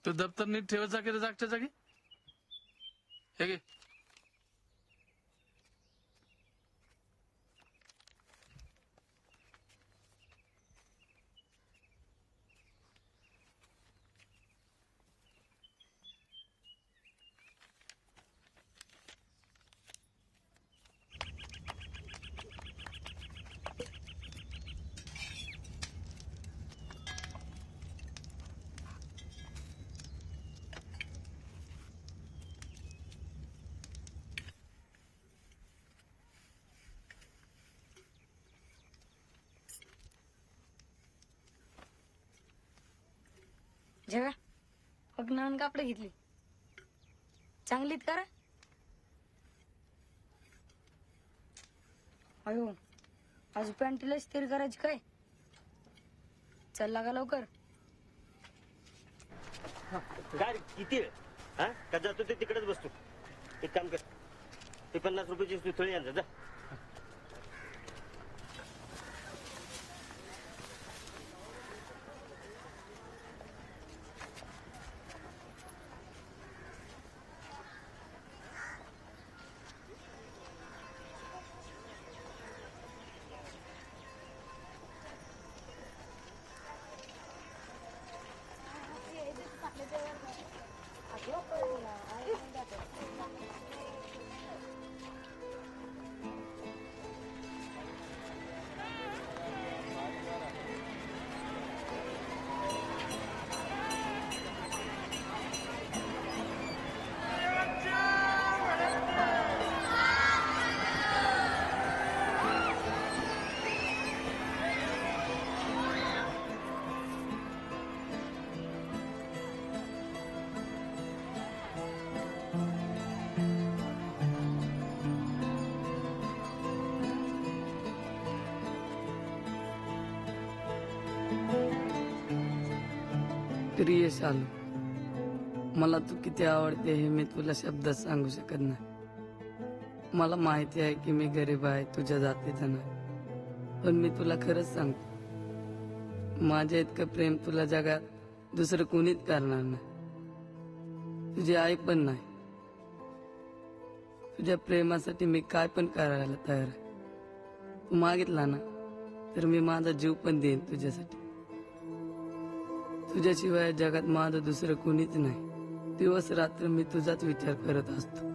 S12: तो दप्तर नीट ठेवत जा की रे जागच्या जागी हे घे
S5: जेव्हा मग नवीन कापडे घेतली चांगलीत करा. अयो अजून पॅन्टीला स्थिर करायची काय? चल लागा लवकर.
S10: गाडी किती वेळ हा का जातो ते तिकडेच बसतो. एक काम कर ते 50 रुपयाची थोडी आणजा जा.
S2: प्रिय शालू, मला तू किती आवडते हे मी तुला शब्दात सांगू शकत नाही. मला माहिती आहे की मी गरीब आहे, तुझ्या जातीचा नाही, पण मी तुला खरंच सांगतो माझ्या इतकं प्रेम तुला जगात दुसरं कोणीच करणार नाही. तुझी आई पण नाही. तुझ्या प्रेमासाठी मी काय पण करायला तयार आहे. तू मागितला ना तर मी माझा जीव पण देईन तुझ्यासाठी. तुझ्याशिवाय जगात माझं दुसरं कोणीच नाही. दिवस रात्र मी तुझाच विचार करत असतो.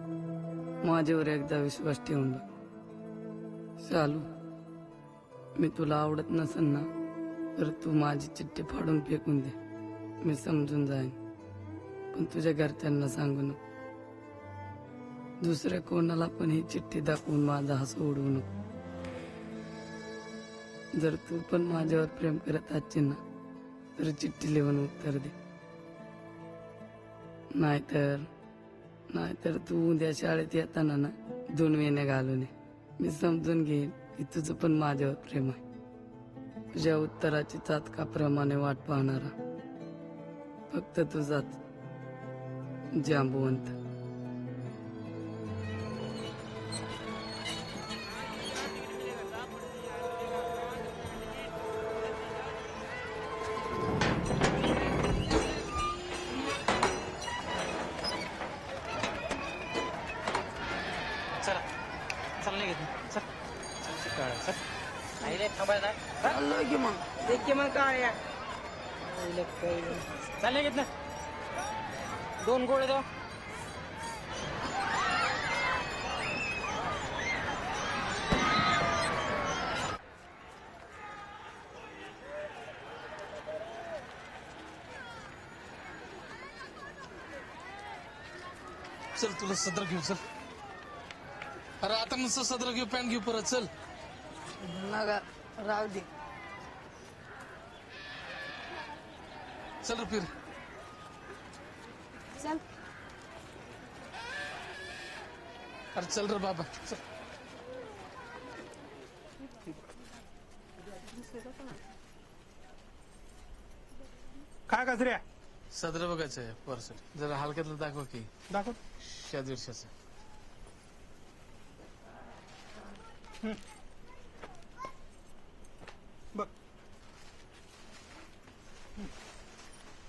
S2: माझ्यावर एकदा विश्वास ठेवून बघ शालू. मी तुला आवडत नसेल ना तर तू माझी चिठ्ठी फाडून फेकून दे. मी समजून जाईन, पण तुझ्या घरच्यांना सांगू नको. दुसऱ्या कोणाला पण ही चिठ्ठी दाखवून माझा हसू उडवू नको. जर तू पण माझ्यावर प्रेम करत असशील ना तर चिठ्ठी लिहून उत्तर दे. नाहीतर तू उद्या शाळेत येताना ना 2 वेण्या घालून ये. मी समजून घेईन की तुझं पण माझ्यावर प्रेम आहे. तुझ्या उत्तराची चातकाप्रमाणे वाट पाहणारा फक्त तुझाच जांबुवंत. चाललोय की मग.
S13: चालले घेत ना 2 गोळे दो.
S12: चल तुला सदर घेऊ चल. अरे आता नुसतं सदर घेऊ पॅन्ट घेऊ परत चल.
S2: नका राहू दे.
S12: चल रे फिर
S5: चल.
S12: अरे चल रे बाबा चल.
S11: काय गजऱ्या
S12: सदर बघायचं आहे परसाठी. जरा हलक्यातलं दाखव की.
S11: दाखव.
S12: 150
S11: बघ.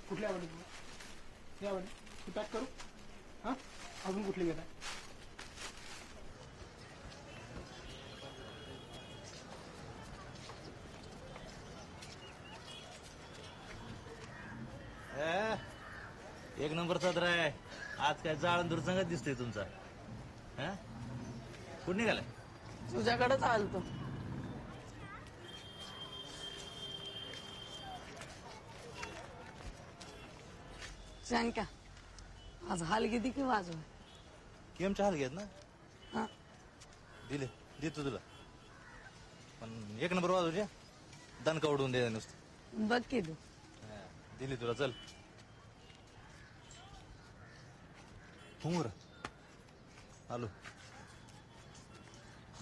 S11: कुठली आवडली तुला? ही आवडली. ती पॅक करू. हा अजून कुठली घेताय?
S1: एक नंबर सदर आहे. आज काय जाळून दूर संगत दिसतोय तुमचा. हा कुठं निघालाय?
S2: तुझ्याकडेच आलतो. सांग का आज हाल किती की वाजवा?
S1: केमच्या हाल घेत ना.
S2: हा
S1: देतो तुला, पण 1 नंबर वाजवूया. दणका उडवून दे नुसतं.
S2: बघ की तू.
S1: दिली तुला. चल
S16: हुंगर आलो.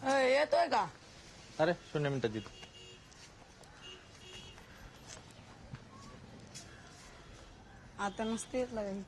S2: येतोय का?
S16: अरे 0 मिनिटात येतो.
S2: आता नसते येत काही.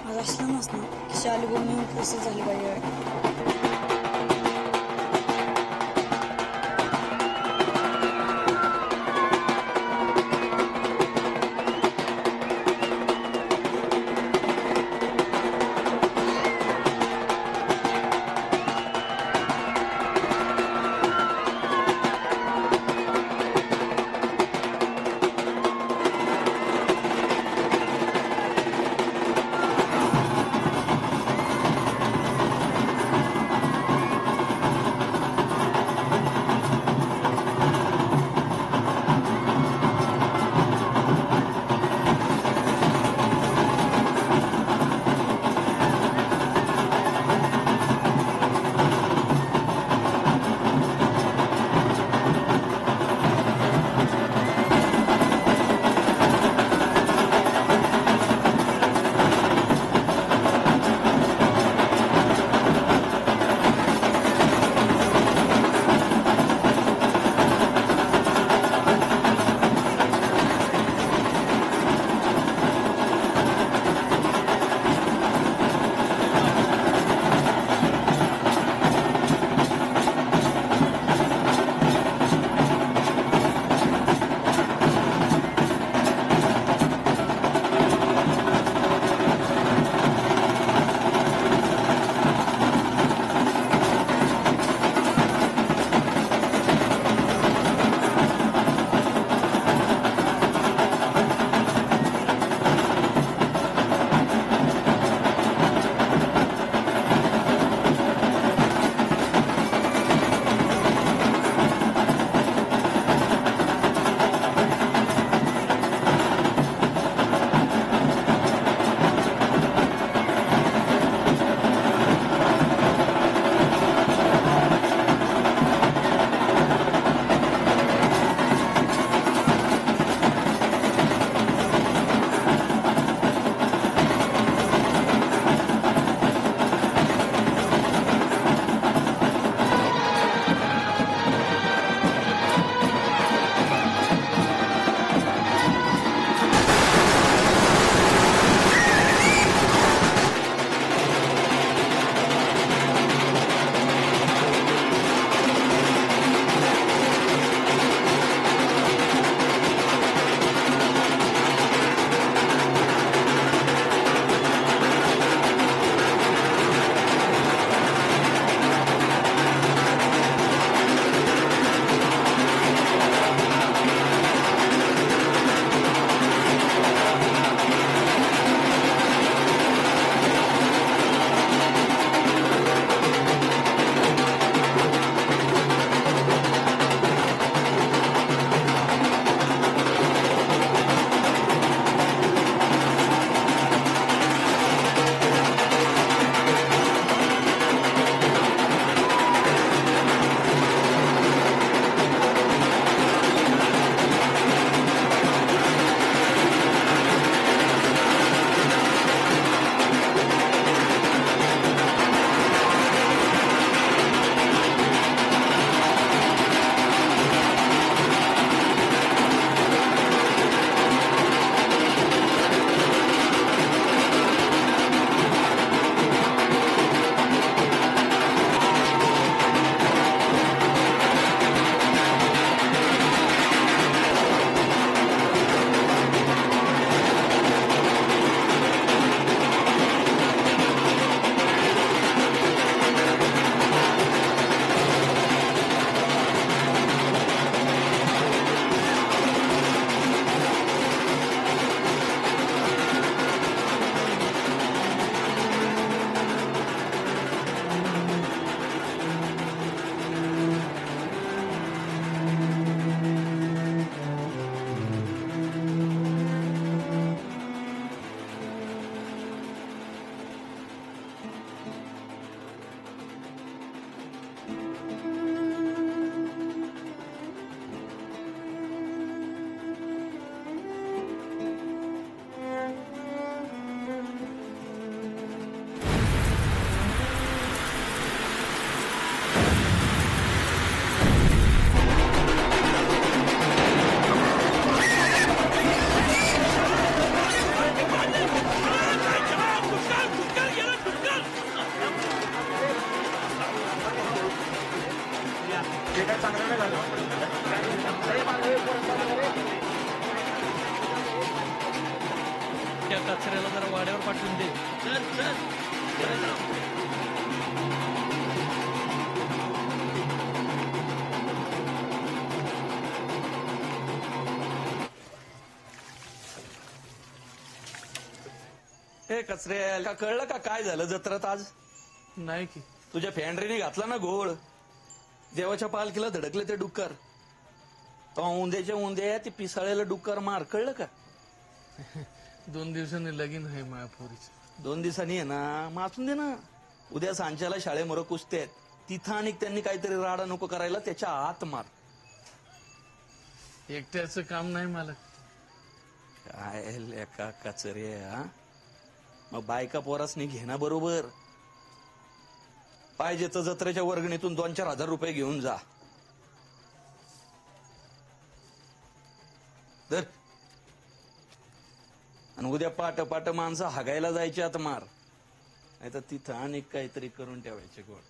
S5: आज असलं नसतं की शालू बघून कसं झाली पाहिजे.
S12: ते काय चांगलं नाही झालं.
S1: त्या कचऱ्याला जरा वाड्यावर पाठवून दे.
S19: हे कचऱ्याला कळलं का काय झालं जत्रात आज?
S12: नाही की
S19: तुझ्या फॅन्ड्रीने घातला ना घोळ. देवाच्या पालखीला धडकले ते डुक्कर. तो उंद्याच्या उंद्या ते पिसाळ्याला डुक्कर मार. कळलं का?
S12: 2 दिवसांनी लगीन आहे माझ्या पोरीचं.
S19: 2 दिवसांनी आहे ना, माचून दे ना. उद्या सांच्याला शाळेमोरं कुस्त्या आहेत. तिथं आणि त्यांनी काहीतरी राडा नको करायला, त्याच्या आत मार.
S12: एकट्याचं काम नाही मला.
S19: काय लेका कचरे हा. मग बायका पोरासनी घेणं बरोबर. पाहिजे तर जत्रेच्या वर्गणीतून 2-4 हजार रुपये घेऊन जा. धर. आणि उद्या पाट पाट माणसं हागायला जायची आत मार. नाही तर तिथं अनेक काहीतरी करून ठेवायचे गोड.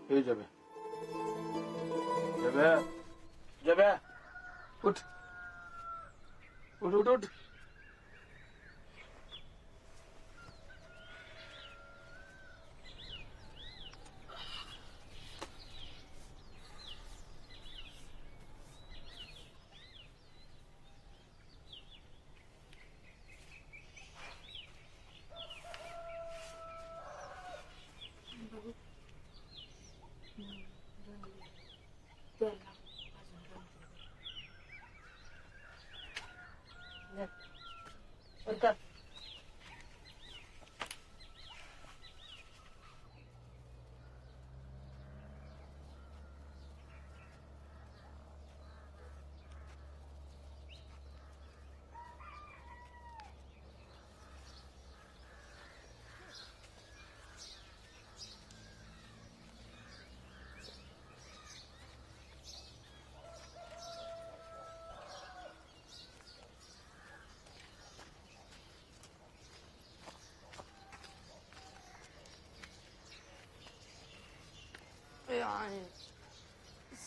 S11: हे जब्या जब्या जब्या उठ उठ उठ उठ.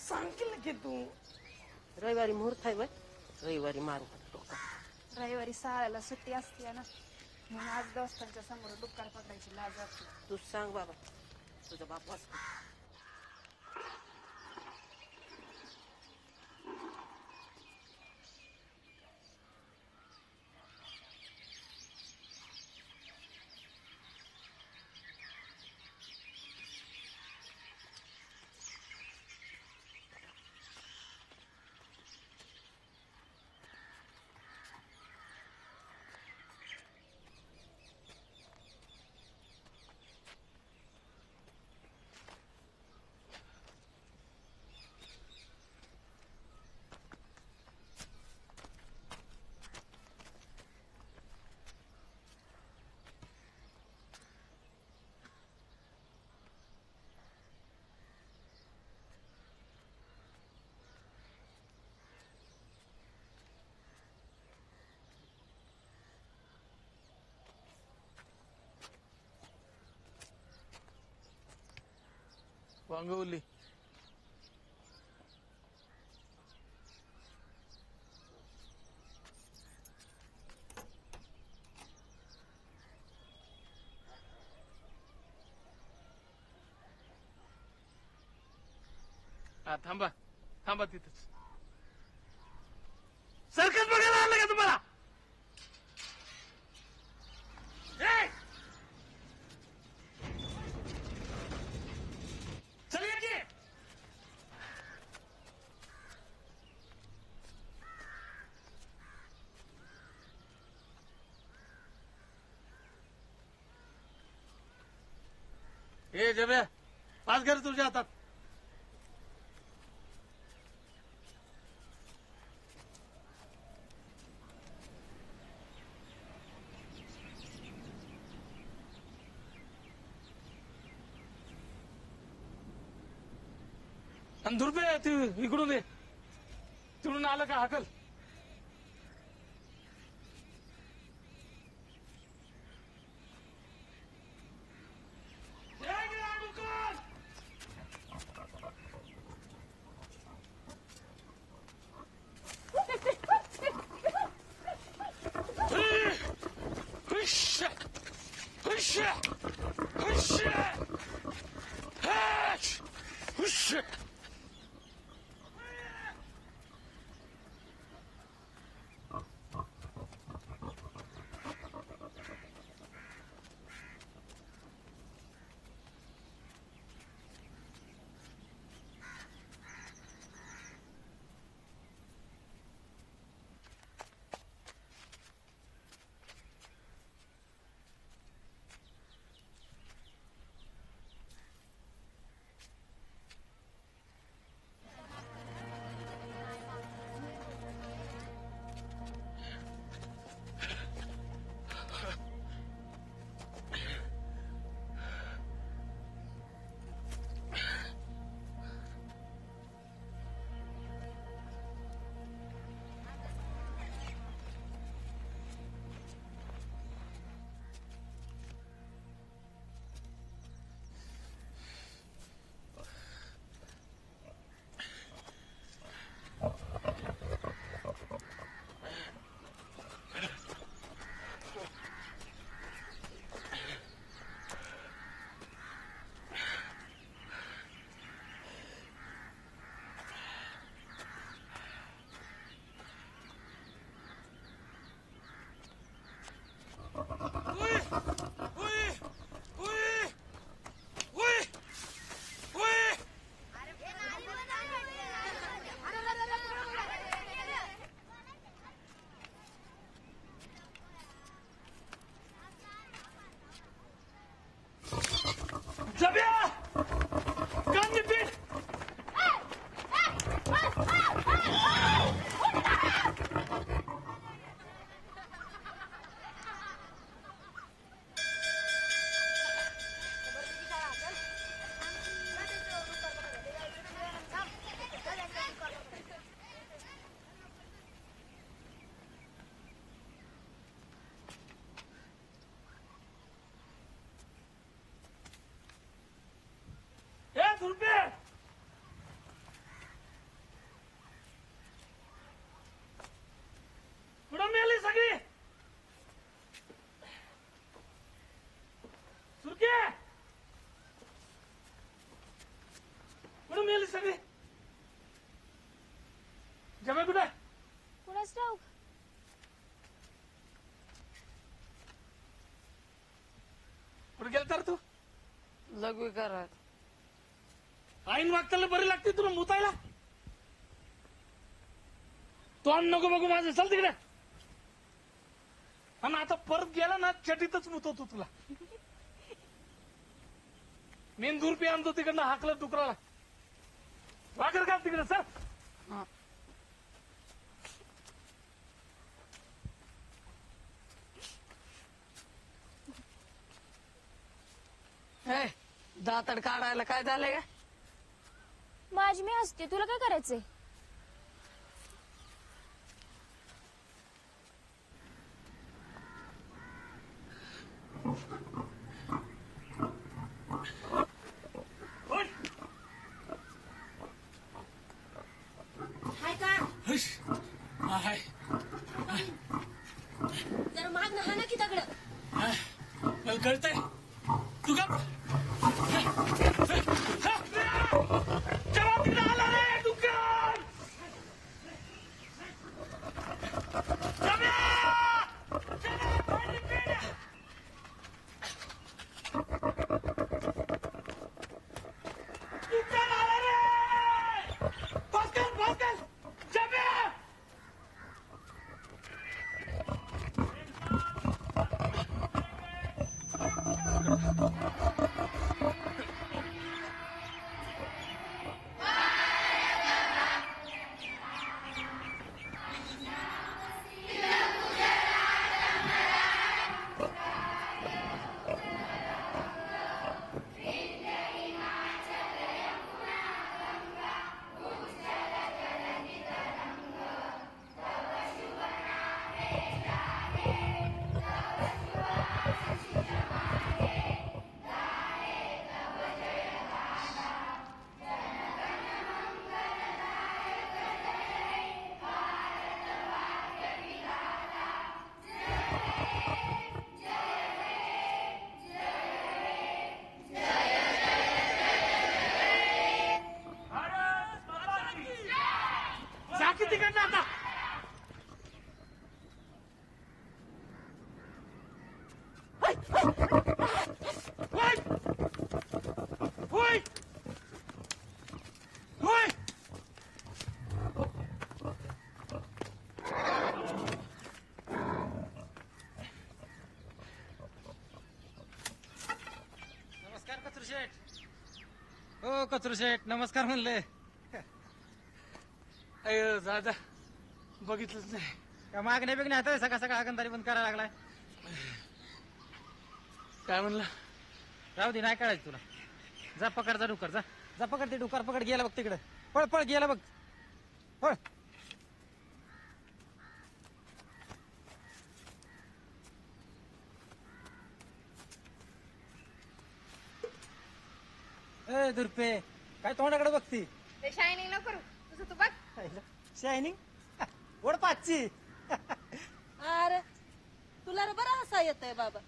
S2: सांग केलं की तू.
S3: रविवारी मुहूर्त आहे. रविवारी मारू.
S7: रविवारी साळ्याला सुट्टी असते ना, म्हणून आज दोस्तांच्या समोर डुक्कर पकडायची लाज वाटते.
S3: तू सांग बाबा, तुझा बाप वाचतो.
S12: वांगवली. हा थांबा थांबा तिथंच. सर्कस बघायला आलं का तुम्हाला? ए! चल ये की. ए जब्या पाच घर तुझ्या हातात. आणि धुरपे ते इकडून ये. तिकडून आलं का हाकल. कुठं मेली सगळी? सुरके कुठं मेली सगळी? जमे कुठे?
S7: कुणाच ठाऊक?
S12: कुठे गेल तर तू?
S2: लघवी करा.
S12: आईन वागताला बरी लागते तुला मुतायला. तोंड नको बघू माझं. चल तिकडे. आणि आता परत गेला ना चटीतच मुतवतो तुला. मेन दूर पे आणतो तिकडनं हाकलं डुकराला. वाकर का तिकडे सर.
S2: दातड काढायला काय झालंय का?
S7: माझी मी असते, तुला काय करायचंय?
S12: कळतंय तू का जवाब तिकडे आला रे डुक्कर
S14: हो कचरू शेठ नमस्कार म्हणले अय दादा बघितलंच नाही का मागण्या बिगण्या आता सकाळ सकाळ आगंदारी बंद करायला लागलाय काय म्हणलं राहू दे नाही कळायचं तुला जा पकड जा डुकर जा जा पकड ते डुकर पकड गेला बघ तिकडे पळ पळ गेला बघ पळ ए दुर्पे काय तोंडाकडे बघती
S7: ते शायनिंग नको करू तुझं तू बघ
S14: शायनिंग ओढ पाचची
S3: अरे तुला रे बरं हसा येतंय बाबा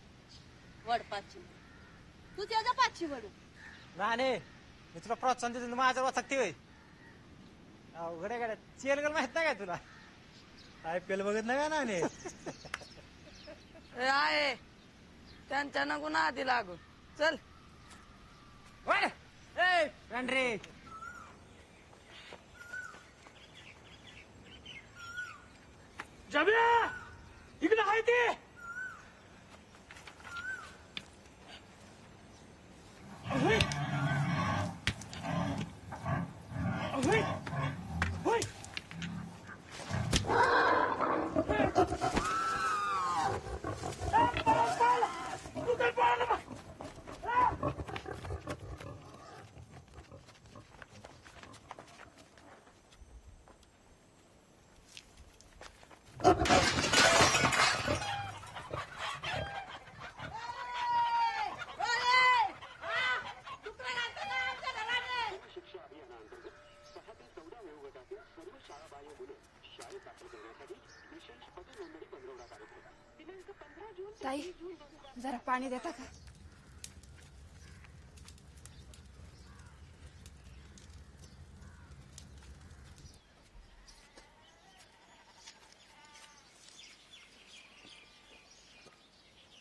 S3: वडपाची तू त्याच्या पाचशी वडू
S14: नाने मी तुला प्रोत्साहन देतो माझा वाचकते होय अवघड गाड्या चेलगल माहित नाही काय तुला IPL बघत नाही का नाने
S2: आहे त्यांच्या नको ना आधी लागू चल
S14: रे
S12: जब्या इकडे आहे ते
S7: ताई जरा पाणी देता का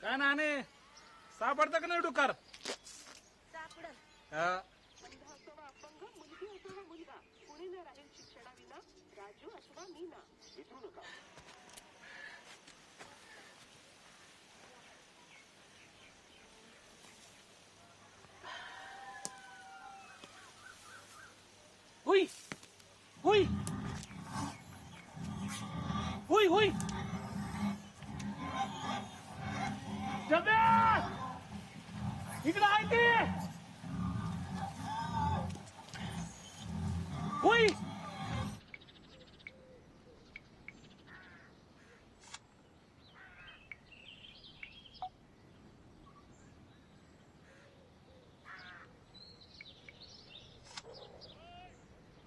S12: काय नाणे सापडतं का नाही डुकार हुई हुई हुई हुई जब्या इकडे आहे ते हुई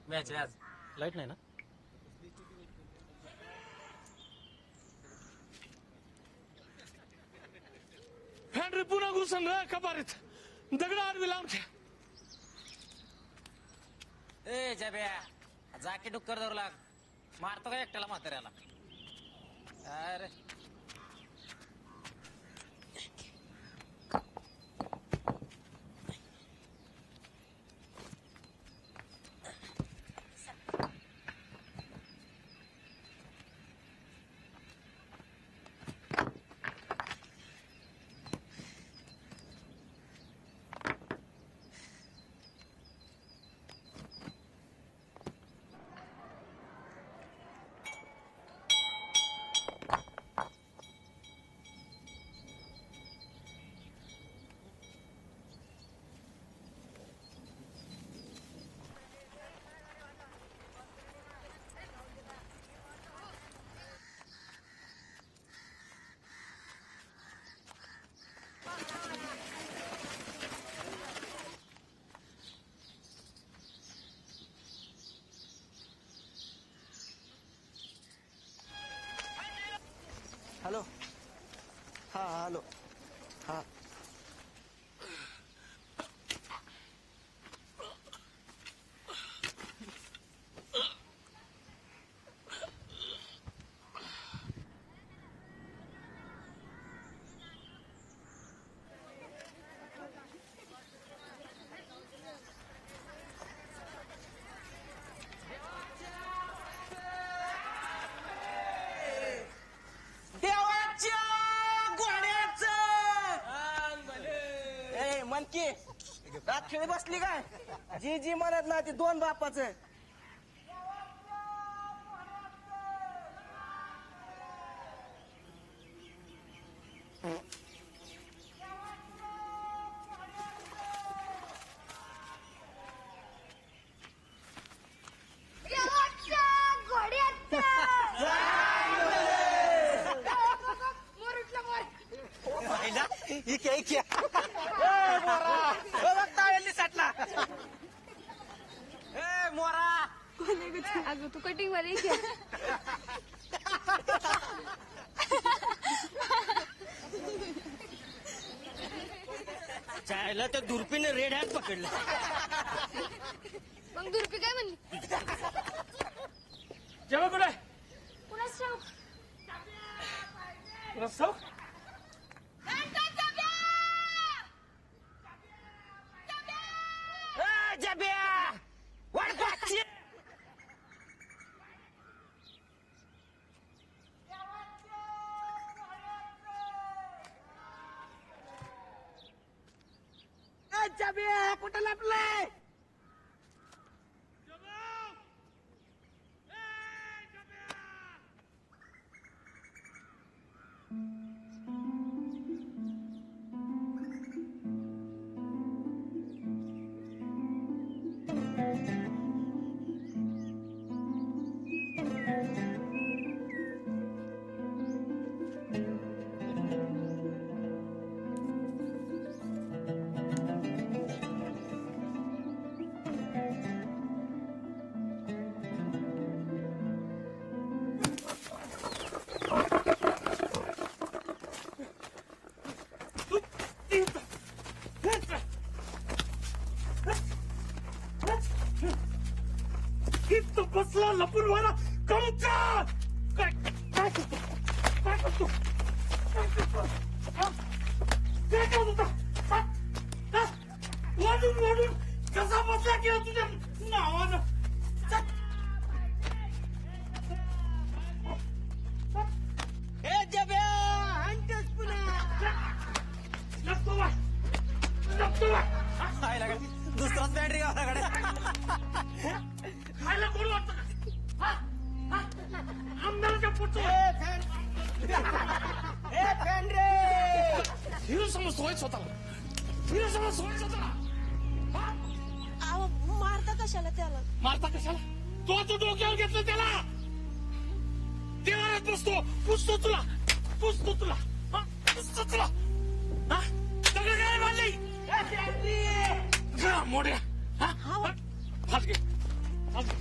S14: मॅच आहे आज लाईट नाही ना
S12: फॅन रे पुन्हा घुस संघ कबारीत दगड आडवी लावून घ्या.
S14: ए जब्या जाके डुक्कर धरू लाग. मारतो का एकट्याला म्हाताऱ्याला? अरे
S13: हॅलो. हा हॅलो. हा मनकी रात खेळी बसली काय? जी जी म्हणत ना ती दोन बापाचं.
S7: अगं तू कटिंग मध्ये घ्या.
S13: चायला त्या दुर्पीने रेड हॅट पकडलं.
S7: मग दुर्पी काय म्हणली?
S12: जेव्हा कुठे
S7: कुणाच ठाऊक?
S13: कुठं लपलंय?
S12: बसला लपून वाला कम कर. काय काय करतो? काय करतो? काय करतो? काय करत होता? वाढून वाढून कसा बसला गेला तुझ्या नावानं?
S13: हे जब्या आणतोस पुन्हा.
S12: लपतो बा लपतो बा.
S14: दुसराच बॅटरी गावाकडे.
S12: खायला कोण वाटतं का? आमदाराच्या पुढचं हिरो समजतोय स्वतःला. हिरो समजतोय स्वतःला.
S3: मारता कशाला त्याला?
S12: मारता कशाला? तो डोक्यावर घेतलं त्याला. देवारात बसतो. पुसतो तुला. पुसतो तुला. पुसतो तुला. सगळं काय मारली मोड्या. फास घे. फास घे.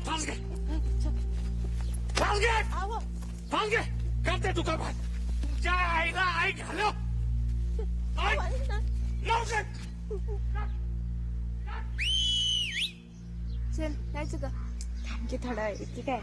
S12: फास घे. फास घे. फास घे. करते तू का भात? तुझ्या आईला आई घालो.
S7: जायचं का थांबकी थोडा वेळ की काय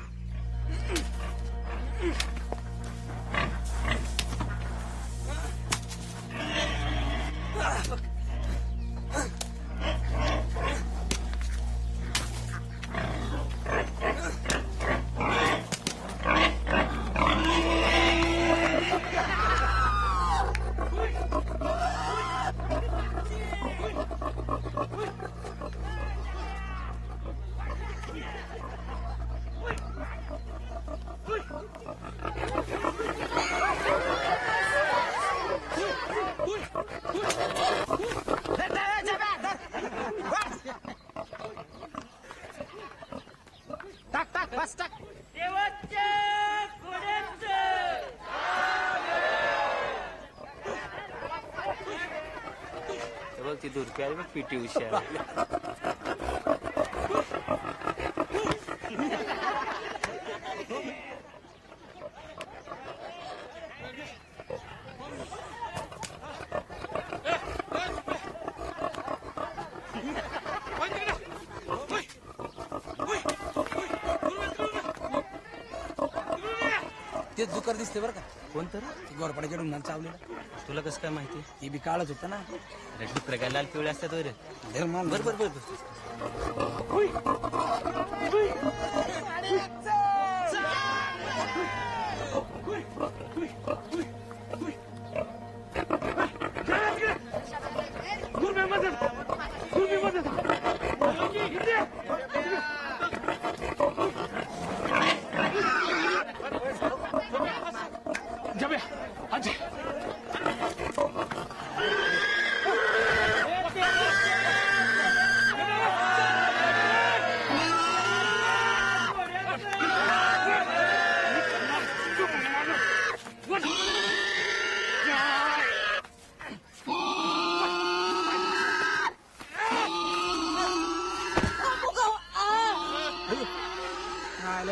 S14: टाक टाक बस टाक
S1: बघ ती दुर्पी आली बघ पीटी उषा
S14: तेच दुकर दिसते बरं का
S1: कोणतं
S14: गोरपाड्याच्या डोंगराला चावलेलं
S1: तुला कसं काय माहिती
S14: ते बी काळच होतं ना
S1: अरे डुकरं काय लाल पिवळे असतात रे
S14: बरं बरं बरं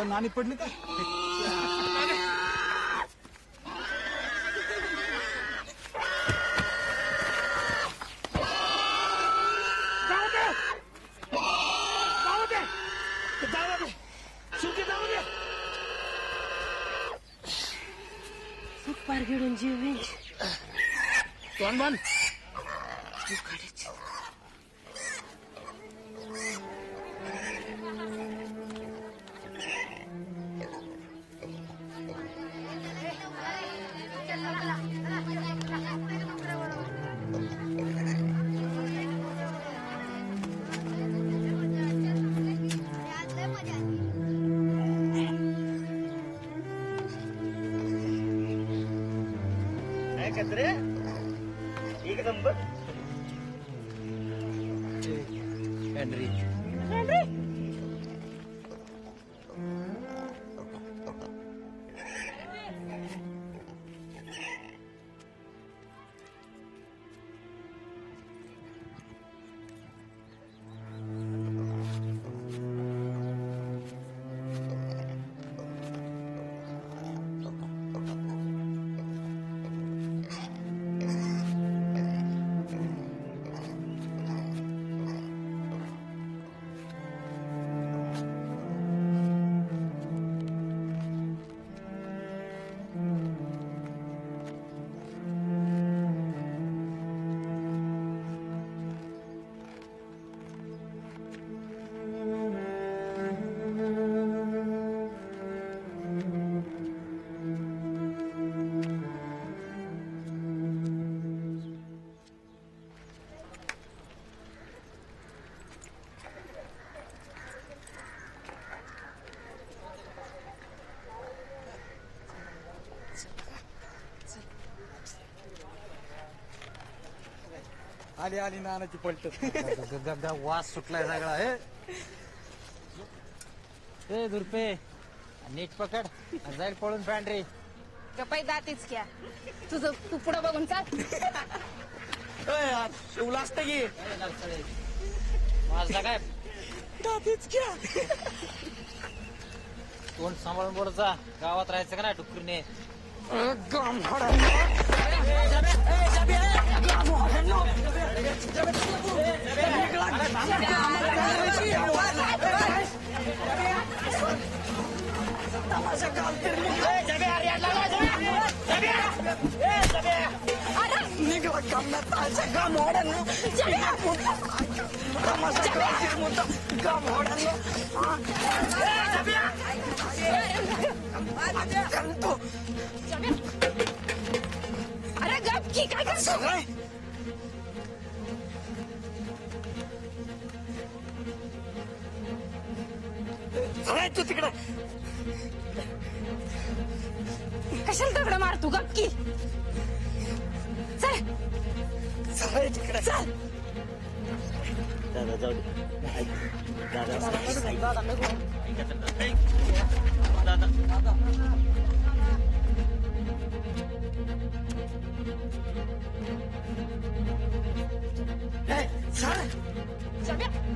S14: नानी पडली का
S4: पार घेऊन जीव येईल
S14: कोण बन
S10: एक नंबर
S1: हेनरी
S14: आली आली नानाची पलट वास सुटलाय सगळा हे दुर्पे नीट पकड जाईल पळून पॅन्ट्री
S6: गपाई दातीच क्या तुझं तू पुढं बघून चाल
S14: शिवला असतं की वाजला काय दातीच क्या तोंड सांभाळून बोलचा गावात राहायचं का ना डुकरीने
S5: कामाचा गामोड्यानं कामाचा गामोड्यानं अरे गप की काय करतो तू तिकडे कशाला दगड मार तू गप की चल चल तिकडे चल
S10: दादा जाऊ दे
S5: चल